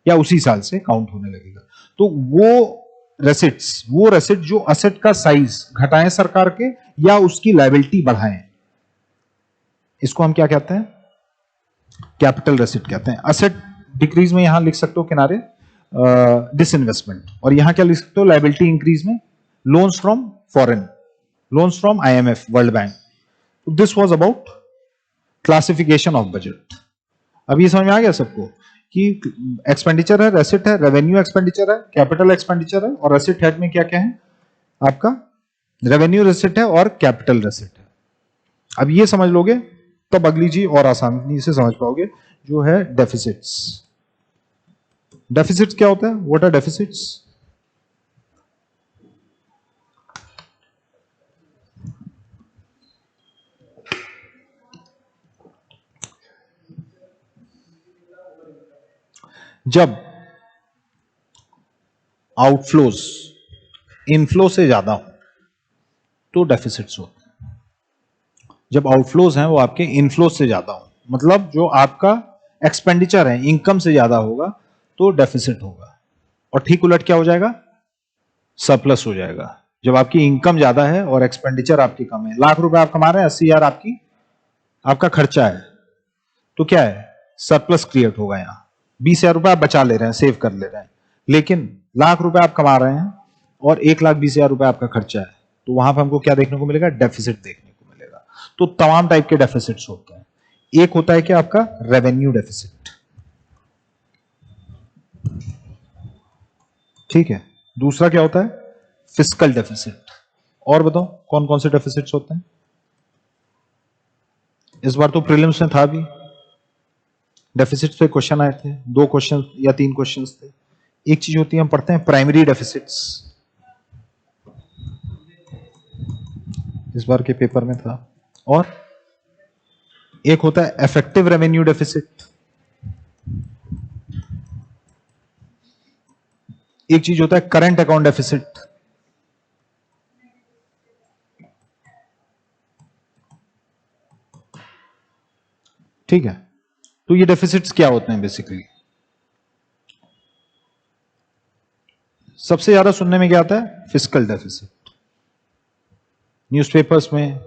या उसी साल से काउंट होने लगेगा। तो वो रेसिट जो असेट का साइज घटाएं सरकार के, या उसकी लाइबिलिटी बढ़ाएं, इसको हम क्या कहते हैं? कैपिटल रेसिट कहते हैं। असेट डिक्रीज में यहां लिख सकते हो किनारे डिसइन्वेस्टमेंट, और यहां क्या लिख सकते हो लाइबिलिटी इंक्रीज में? Loans from foreign, loans from IMF, world bank. This was about classification of budget. अब ये समझ में आ गया सबको कि एक्सपेंडिचर है, रेसिट है, रेवेन्यू एक्सपेंडिचर है, कैपिटल एक्सपेंडिचर है, और रेसिट हेड में क्या क्या है आपका? रेवेन्यू रेसिट है और कैपिटल रेसिट है। अब ये समझ लोगे तब अगली चीज और आसानी से समझ पाओगे, जो है डेफिसिट्स। डेफिसिट्स क्या होता है? What are deficits? जब आउटफ्लोज इनफ्लो से ज्यादा हो तो डेफिसिट्स होते हैं। जब आउटफ्लोज हैं वो आपके इनफ्लो से ज्यादा हो, मतलब जो आपका एक्सपेंडिचर है इनकम से ज्यादा होगा, तो डेफिसिट होगा। और ठीक उलट क्या हो जाएगा? सरप्लस हो जाएगा। जब आपकी इनकम ज्यादा है और एक्सपेंडिचर आपकी कम है, लाख रुपए आप कमा रहे हैं, 80,000 आपकी आपका खर्चा है, तो क्या है? सरप्लस क्रिएट होगा। यहां 20,000 रुपए आप बचा ले रहे हैं, सेव कर ले रहे हैं, लेकिन लाख रुपए आप कमा रहे हैं और 1,20,000 रुपए आपका खर्चा है, तो वहां पर हमको क्या देखने को मिलेगा? डेफिसिट देखने को मिलेगा। तो तमाम टाइप के डेफिसिट्स होते हैं। एक होता है कि आपका रेवेन्यू डेफिसिट, ठीक है। दूसरा क्या होता है? Fiscal deficit. और बताओ कौन कौन से डेफिसिट्स होते हैं? इस बार तो प्रीलिम्स में था भी, डेफिसिट्स पे क्वेश्चन आए थे, 2 क्वेश्चन या 3 क्वेश्चन थे। एक चीज होती है, हम पढ़ते हैं प्राइमरी डेफिसिट्स, इस बार के पेपर में था। और एक होता है इफेक्टिव रेवेन्यू डेफिसिट, एक चीज होता है करंट अकाउंट डेफिसिट। ठीक है, तो ये डेफिसिट्स क्या होते हैं बेसिकली? सबसे ज्यादा सुनने में क्या आता है? Fiscal deficit. न्यूज़पेपर्स में,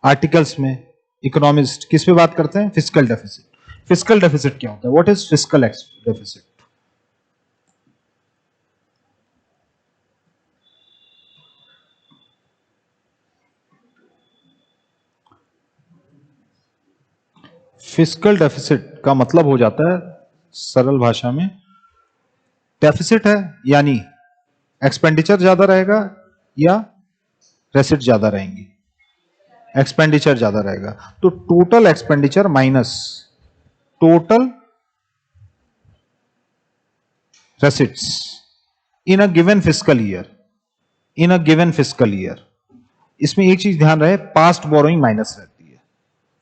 आर्टिकल्स में, इकोनॉमिस्ट किस पे बात करते हैं? Fiscal deficit. फिस्कल डेफिसिट क्या होता है? What is fiscal deficit? Fiscal deficit का मतलब हो जाता है सरल भाषा में, डेफिसिट है यानी एक्सपेंडिचर ज्यादा रहेगा या रेसिट ज्यादा रहेंगी, एक्सपेंडिचर ज्यादा रहेगा। तो total expenditure minus total receipts in a given fiscal year, in a given fiscal year. इसमें एक चीज ध्यान रहे, पास्ट बोरोइंग माइनस रहती है।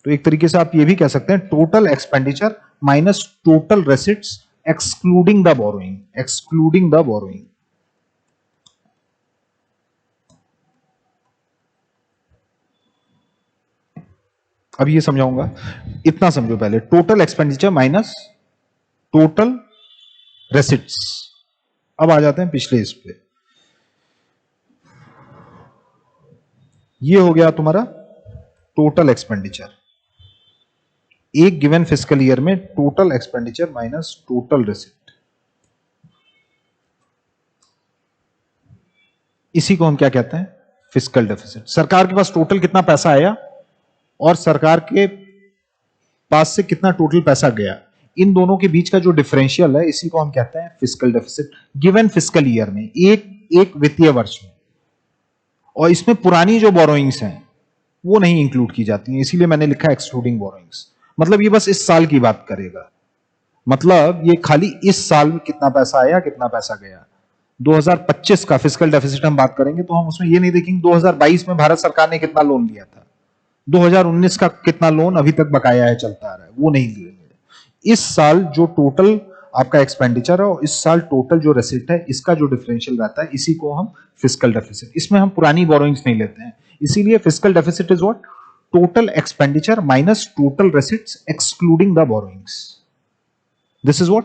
तो एक तरीके से आप ये भी कह सकते हैं total expenditure minus total receipts excluding the borrowing, excluding the borrowing. अब ये समझाऊंगा, इतना समझो पहले, total expenditure minus total receipts. अब आ जाते हैं पिछले इस पे, ये हो गया तुम्हारा टोटल एक्सपेंडिचर एक गिवन फिस्कल ईयर में, टोटल एक्सपेंडिचर माइनस टोटल रेसिट। इसी को हम क्या कहते हैं, फिस्कल डेफिसिट। सरकार के पास टोटल कितना पैसा आया और सरकार के पास से कितना टोटल पैसा गया, इन दोनों के बीच का जो डिफरेंशियल है, इसी को हम कहते हैं fiscal deficit given fiscal year में, एक वित्तीय वर्ष में। और इसमें पुरानी जो बोरोइंग्स हैं वो नहीं इंक्लूड की जाती हैं, इसीलिए मैंने लिखा एक्सक्लूडिंग बोरोइंग्स। मतलब ये बस इस साल की बात करेगा, मतलब ये खाली इस साल में कितना पैसा आया कितना पैसा गया। 2025 का फिस्कल डेफिसिट हम बात करेंगे तो हम उसमें ये नहीं देखेंगे 2022 में भारत सरकार ने कितना लोन लिया था, 2019 का कितना लोन अभी तक बकाया है चलता आ रहा है, वो नहीं लेंगे। इस साल जो टोटल आपका एक्सपेंडिचर है और इस साल टोटल जो रेसिट है, इसका जो डिफरेंशियल रहता है, इसी को हम फिस्कल डेफिसिट, इसमें हम पुरानी बोरोइंग्स नहीं लेते हैं। इसीलिए fiscal deficit is what, total expenditure minus total receipts excluding the borrowings. This is what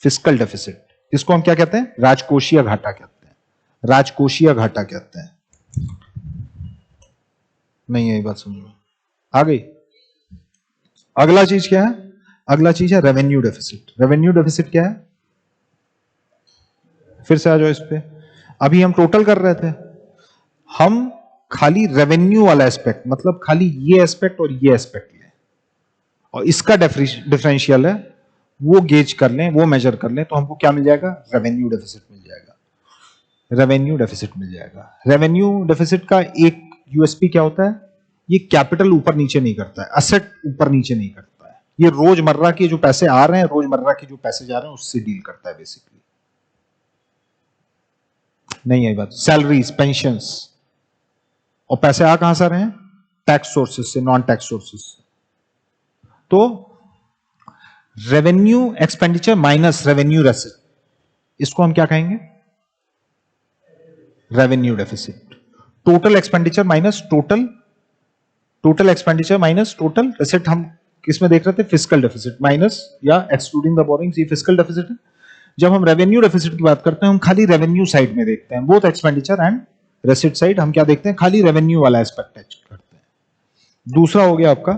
fiscal deficit. इसको हम क्या कहते हैं, राजकोषीय घाटा कहते हैं, राजकोषीय घाटा कहते हैं। नहीं है ये बात समझ में आ गई। अगला चीज क्या है, अगला चीज है रेवेन्यू डेफिसिट। रेवेन्यू डेफिसिट क्या है, फिर से आ जाओ इस पे। अभी हम टोटल कर रहे थे, हम खाली रेवेन्यू वाला एस्पेक्ट, मतलब खाली ये एस्पेक्ट और ये एस्पेक्ट लें और इसका डिफरेंशियल है वो गेज कर लें, वो मेजर कर लें, तो हमको क्या मिल जाएगा, रेवेन्यू डेफिसिट मिल जाएगा, रेवेन्यू डेफिसिट मिल जाएगा। रेवेन्यू डेफिसिट का एक यूएसपी क्या होता है, ये कैपिटल ऊपर नीचे नहीं करता है, असेट ऊपर नीचे नहीं करता है, ये रोजमर्रा के जो पैसे आ रहे हैं, रोजमर्रा के जो पैसे जा रहे हैं उससे डील करता है बेसिकली। नहीं है बात, सैलरीज, पेंशंस, और पैसे आ कहां से रहे हैं, टैक्स सोर्सेस से, नॉन टैक्स सोर्सेस से। तो revenue expenditure minus revenue receipt, इसको हम क्या कहेंगे, revenue deficit. Total expenditure minus total expenditure minus total receipt, हम किसमें देख रहे थे, फिस्कल डेफिसिट माइनस या एक्सक्लूडिंग द बोरोइंग्स, ये फिस्कल डेफिसिट है। जब हम रेवेन्यू डेफिसिट की बात करते हैं, हम खाली रेवेन्यू साइड में देखते हैं, बोथ एक्सपेंडिचर एंड रेसिट साइड हम क्या देखते हैं, खाली रेवेन्यू वाला एस्पेक्ट टच करते हैं। दूसरा हो गया आपका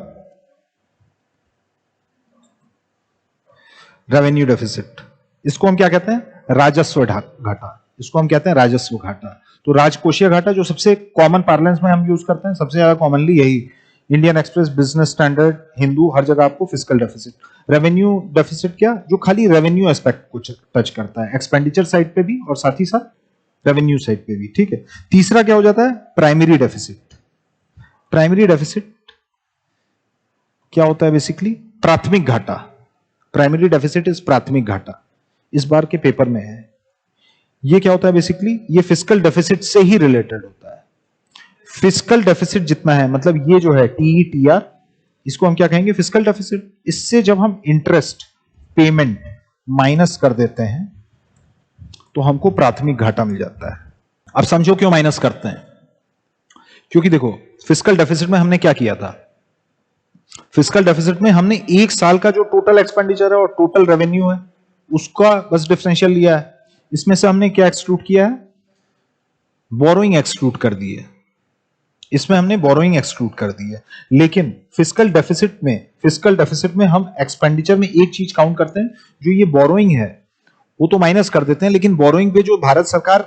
रेवेन्यू डेफिसिट, इसको हम क्या कहते हैं, राजस्व घाटा, इसको हम कहते हैं राजस्व घाटा। तो राजकोषीय घाटा जो सबसे कॉमन पार्लेंस में हम यूज करते हैं, सबसे ज्यादा कॉमनली यही, Indian Express, Business Standard, Hindu, हर जगह आपको फिस्कल डेफिसिट। रेवेन्यू डेफिसिट क्या, जो खाली रेवेन्यू एस्पेक्ट को टच करता है, एक्सपेंडिचर साइड पे भी और साथ ही साथ रेवेन्यू साइड पे भी, ठीक है। तीसरा क्या हो जाता है, प्राइमरी डेफिसिट। प्राइमरी डेफिसिट क्या होता है, बेसिकली प्राथमिक घाटा। प्राइमरी डेफिसिट इज प्राथमिक घाटा, इस बार के पेपर में है। ये क्या होता है, बेसिकली ये फिस्कल डेफिसिट से ही रिलेटेड होता है। फिस्कल डेफिसिट जितना है, मतलब ये जो है टीईटीआर, इसको हम क्या कहेंगे, फिस्कल डेफिसिट। इससे जब हम इंटरेस्ट पेमेंट माइनस कर देते हैं तो हमको प्राथमिक घाटा मिल जाता है। अब समझो क्यों माइनस करते हैं, क्योंकि देखो फिस्कल डेफिसिट में हमने क्या किया था, फिस्कल डेफिसिट में हमने एक साल का जो टोटल एक्सपेंडिचर है और टोटल रेवेन्यू है उसका बस डिफरेंशियल लिया है। इसमें से हमने क्या एक्सक्लूड किया है, बोरोइंग एक्सक्लूड कर दी है, इसमें हमने बोरोइंग एक्सक्लूड कर दी है। लेकिन फिस्कल डेफिसिट में हम एक्सपेंडिचर में एक चीज काउंट करते हैं, जो ये बोरोइंग है वो तो माइनस कर देते हैं, लेकिन बोरोइंग पे जो भारत सरकार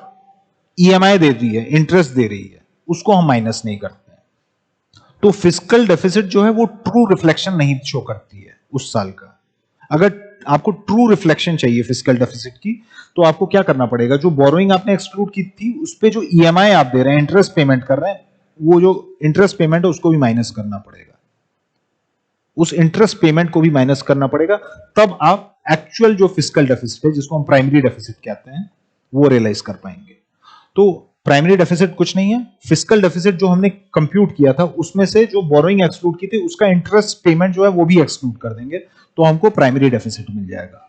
ईएमआई दे रही है, इंटरेस्ट दे रही है, उसको हम माइनस नहीं करते हैं। तो फिस्कल डेफिसिट जो है वो ट्रू रिफ्लेक्शन नहीं शो करती है उस साल का। अगर आपको ट्रू रिफ्लेक्शन चाहिए फिस्कल डेफिसिट की, तो आपको क्या करना पड़ेगा, जो बोरोइंग आपने एक्सक्लूड की थी उस पे जो ईएमआई आप दे रहे हैं, इंटरेस्ट पेमेंट कर रहे हैं, वो जो इंटरेस्ट पेमेंट है उसको भी माइनस करना पड़ेगा, उस इंटरेस्ट पेमेंट को भी माइनस करना पड़ेगा, तब आप एक्चुअल जो फिस्कल डेफिसिट है जिसको हम प्राइमरी डेफिसिट कहते हैं वो रियलाइज कर पाएंगे। तो प्राइमरी डेफिसिट कुछ नहीं है, फिस्कल डेफिसिट जो हमने कंप्यूट किया था उसमें से जो बोरोइंग एक्सक्लूड की थी उसका इंटरेस्ट पेमेंट जो है वो भी एक्सक्लूड कर देंगे, तो हमको प्राइमरी डेफिसिट मिल जाएगा।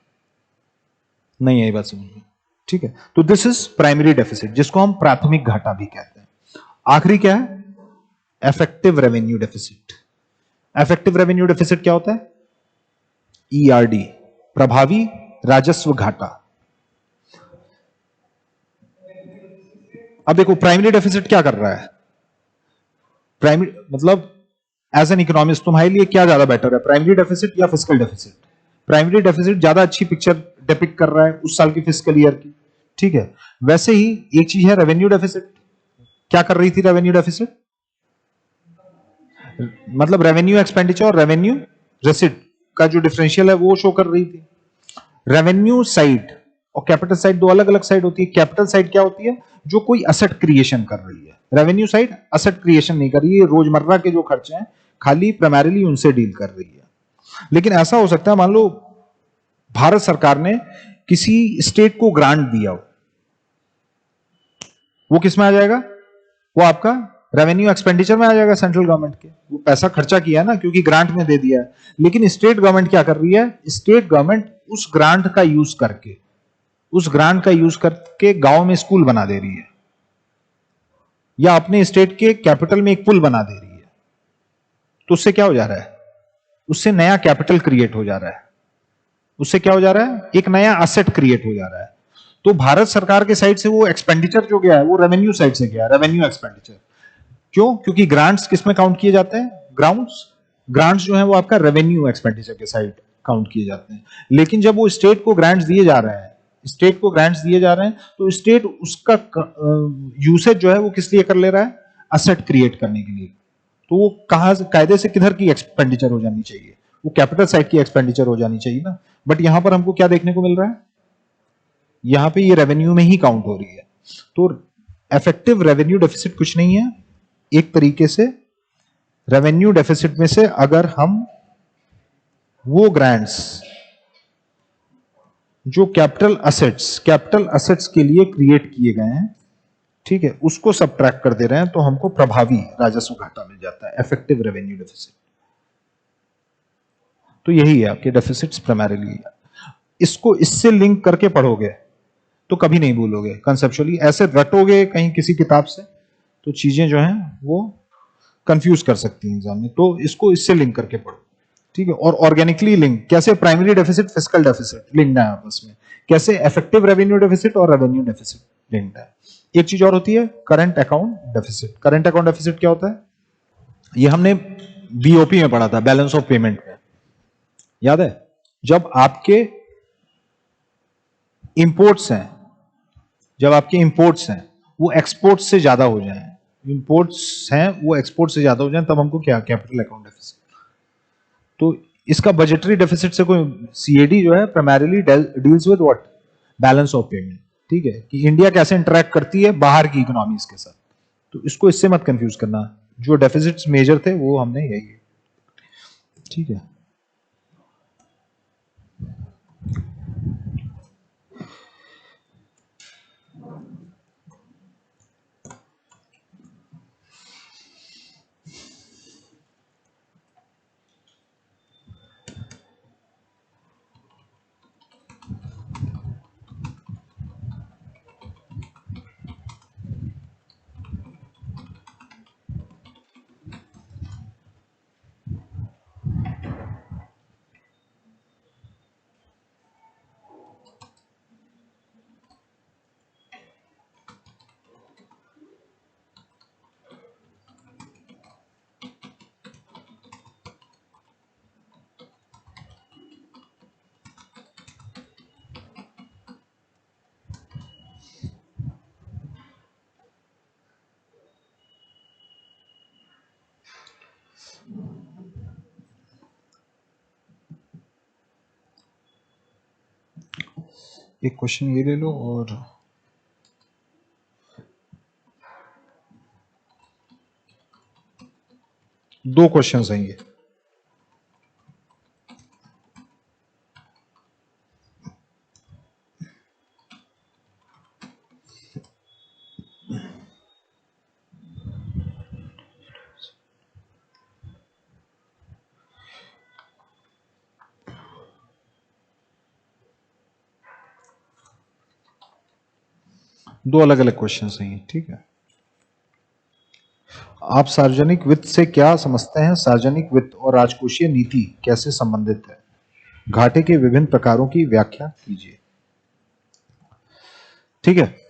नहीं आई बात समझ में? ठीक है, तो दिस इज प्राइमरी डेफिसिट जिसको हम प्राथमिक घाटा भी कहते हैं। आखिरी क्या है, effective revenue deficit. Effective revenue deficit क्या होता है, ईआरडी, प्रभावी राजस्व घाटा। अब देखो प्राइमरी डेफिसिट क्या कर रहा है, प्राइमरी मतलब एज एन इकोनॉमिस्ट तुम्हारे लिए क्या ज्यादा बेटर है, प्राइमरी डेफिसिट या फिस्कल डेफिसिट? प्राइमरी डेफिसिट ज्यादा अच्छी पिक्चर डिपिक्ट कर रहा है उस साल की फिस्कल ईयर की, ठीक है। वैसे ही एक चीज है रेवेन्यू डेफिसिट, क्या कर रही थी रेवेन्यू डेफिसिट, मतलब रेवेन्यू एक्सपेंडिचर और रेवेन्यू रेसिट का जो डिफरेंशियल है वो शो कर रही थी। रेवेन्यू साइड और कैपिटल साइड दो अलग अलग साइड होती है। कैपिटल साइड क्या होती है, जो कोई असेट क्रिएशन कर रही है। रेवेन्यू साइड असेट क्रिएशन नहीं कर रही है, रोजमर्रा के जो खर्चे हैं खाली प्राइमरीली उनसे डील कर रही है। लेकिन ऐसा हो सकता है, मान लो भारत सरकार ने किसी स्टेट को ग्रांट दिया हो, वो किस में आ जाएगा, वो आपका रेवेन्यू एक्सपेंडिचर में आ जाएगा सेंट्रल गवर्नमेंट के, वो पैसा खर्चा किया ना क्योंकि ग्रांट में दे दिया है। लेकिन स्टेट गवर्नमेंट क्या कर रही है, स्टेट गवर्नमेंट उस ग्रांट का यूज करके, उस ग्रांट का यूज करके गांव में स्कूल बना दे रही है, या अपने स्टेट के कैपिटल में एक पुल बना दे रही है। तो उससे क्या हो जा रहा है, उससे नया कैपिटल क्रिएट हो जा रहा है, उससे क्या हो जा रहा है, एक नया असेट क्रिएट हो जा रहा है। तो भारत सरकार के साइड से वो एक्सपेंडिचर जो गया है वो रेवेन्यू साइड से गया, रेवेन्यू एक्सपेंडिचर। क्यों, क्योंकि ग्रांट्स किस में काउंट किए जाते हैं, ग्राउंड्स, ग्रांट्स जो है वो आपका रेवेन्यू एक्सपेंडिचर के साइड काउंट किए जाते हैं। लेकिन जब वो स्टेट को ग्रांट्स दिए जा रहे हैं, स्टेट को ग्रांट्स दिए जा रहे हैं, तो स्टेट उसका यूसेज जो है वो किस लिए कर ले रहा है, असेट क्रिएट करने के लिए। तो वो कहां से, कायदे से किधर की एक्सपेंडिचर हो जानी चाहिए, वो कैपिटल साइड की एक्सपेंडिचर हो जानी चाहिए ना। बट यहां पर हमको क्या देखने को मिल रहा है, यहां पे ये रेवेन्यू में ही काउंट हो रही है। तो इफेक्टिव रेवेन्यू डेफिसिट कुछ नहीं है, एक तरीके से रेवेन्यू डेफिसिट में से अगर हम वो ग्रांट्स जो कैपिटल असेट्स के लिए क्रिएट किए गए हैं, ठीक है, उसको सबट्रैक्ट कर दे रहे हैं, तो हमको प्रभावी राजस्व घाटा मिल जाता है, इफेक्टिव रेवेन्यू डेफिसिट। तो यही है आपके डेफिसिट्स प्राइमरीली। इसको इससे लिंक करके पढ़ोगे तो कभी नहीं भूलोगे, कंसेप्चुअली ऐसे रटोगे कहीं किसी किताब से तो चीजें जो हैं वो कंफ्यूज कर सकती हैं एग्जाम में। तो इसको इससे लिंक करके पढ़ो, ठीक है। और ऑर्गेनिकली लिंक कैसे, primary deficit fiscal deficit linked है आपस में, कैसे इफेक्टिव रेवेन्यू डेफिसिट और रेवेन्यू डेफिसिट लिंक्ड है। एक चीज और होती है current account deficit. Current account deficit क्या होता है, ये हमने बीओपी में पढ़ा था, बैलेंस ऑफ पेमेंट में, याद है। जब आपके इंपोर्ट्स हैं, जब आपके इंपोर्ट्स हैं वो एक्सपोर्ट से ज्यादा हो जाए, इंपोर्ट्स हैं वो एक्सपोर्ट से ज्यादा हो जाए, तब हमको क्या, कैपिटल अकाउंट डेफिसिट। तो इसका बजटरी डेफिसिट से कोई, सीएडी जो है primarily deals with what, balance of payment, ठीक है, कि इंडिया कैसे इंटरेक्ट करती है बाहर की इकोनॉमीज के साथ। तो इसको इससे मत कंफ्यूज करना, जो डेफिसिट्स मेजर थे वो हमने यही, ठीक है। एक क्वेश्चन ये ले लो और दो क्वेश्चंस हैं ये। दो अलग अलग क्वेश्चंस हैं ये, ठीक है। आप सार्वजनिक वित्त से क्या समझते हैं? सार्वजनिक वित्त और राजकोषीय नीति कैसे संबंधित है? घाटे के विभिन्न प्रकारों की व्याख्या कीजिए। ठीक है।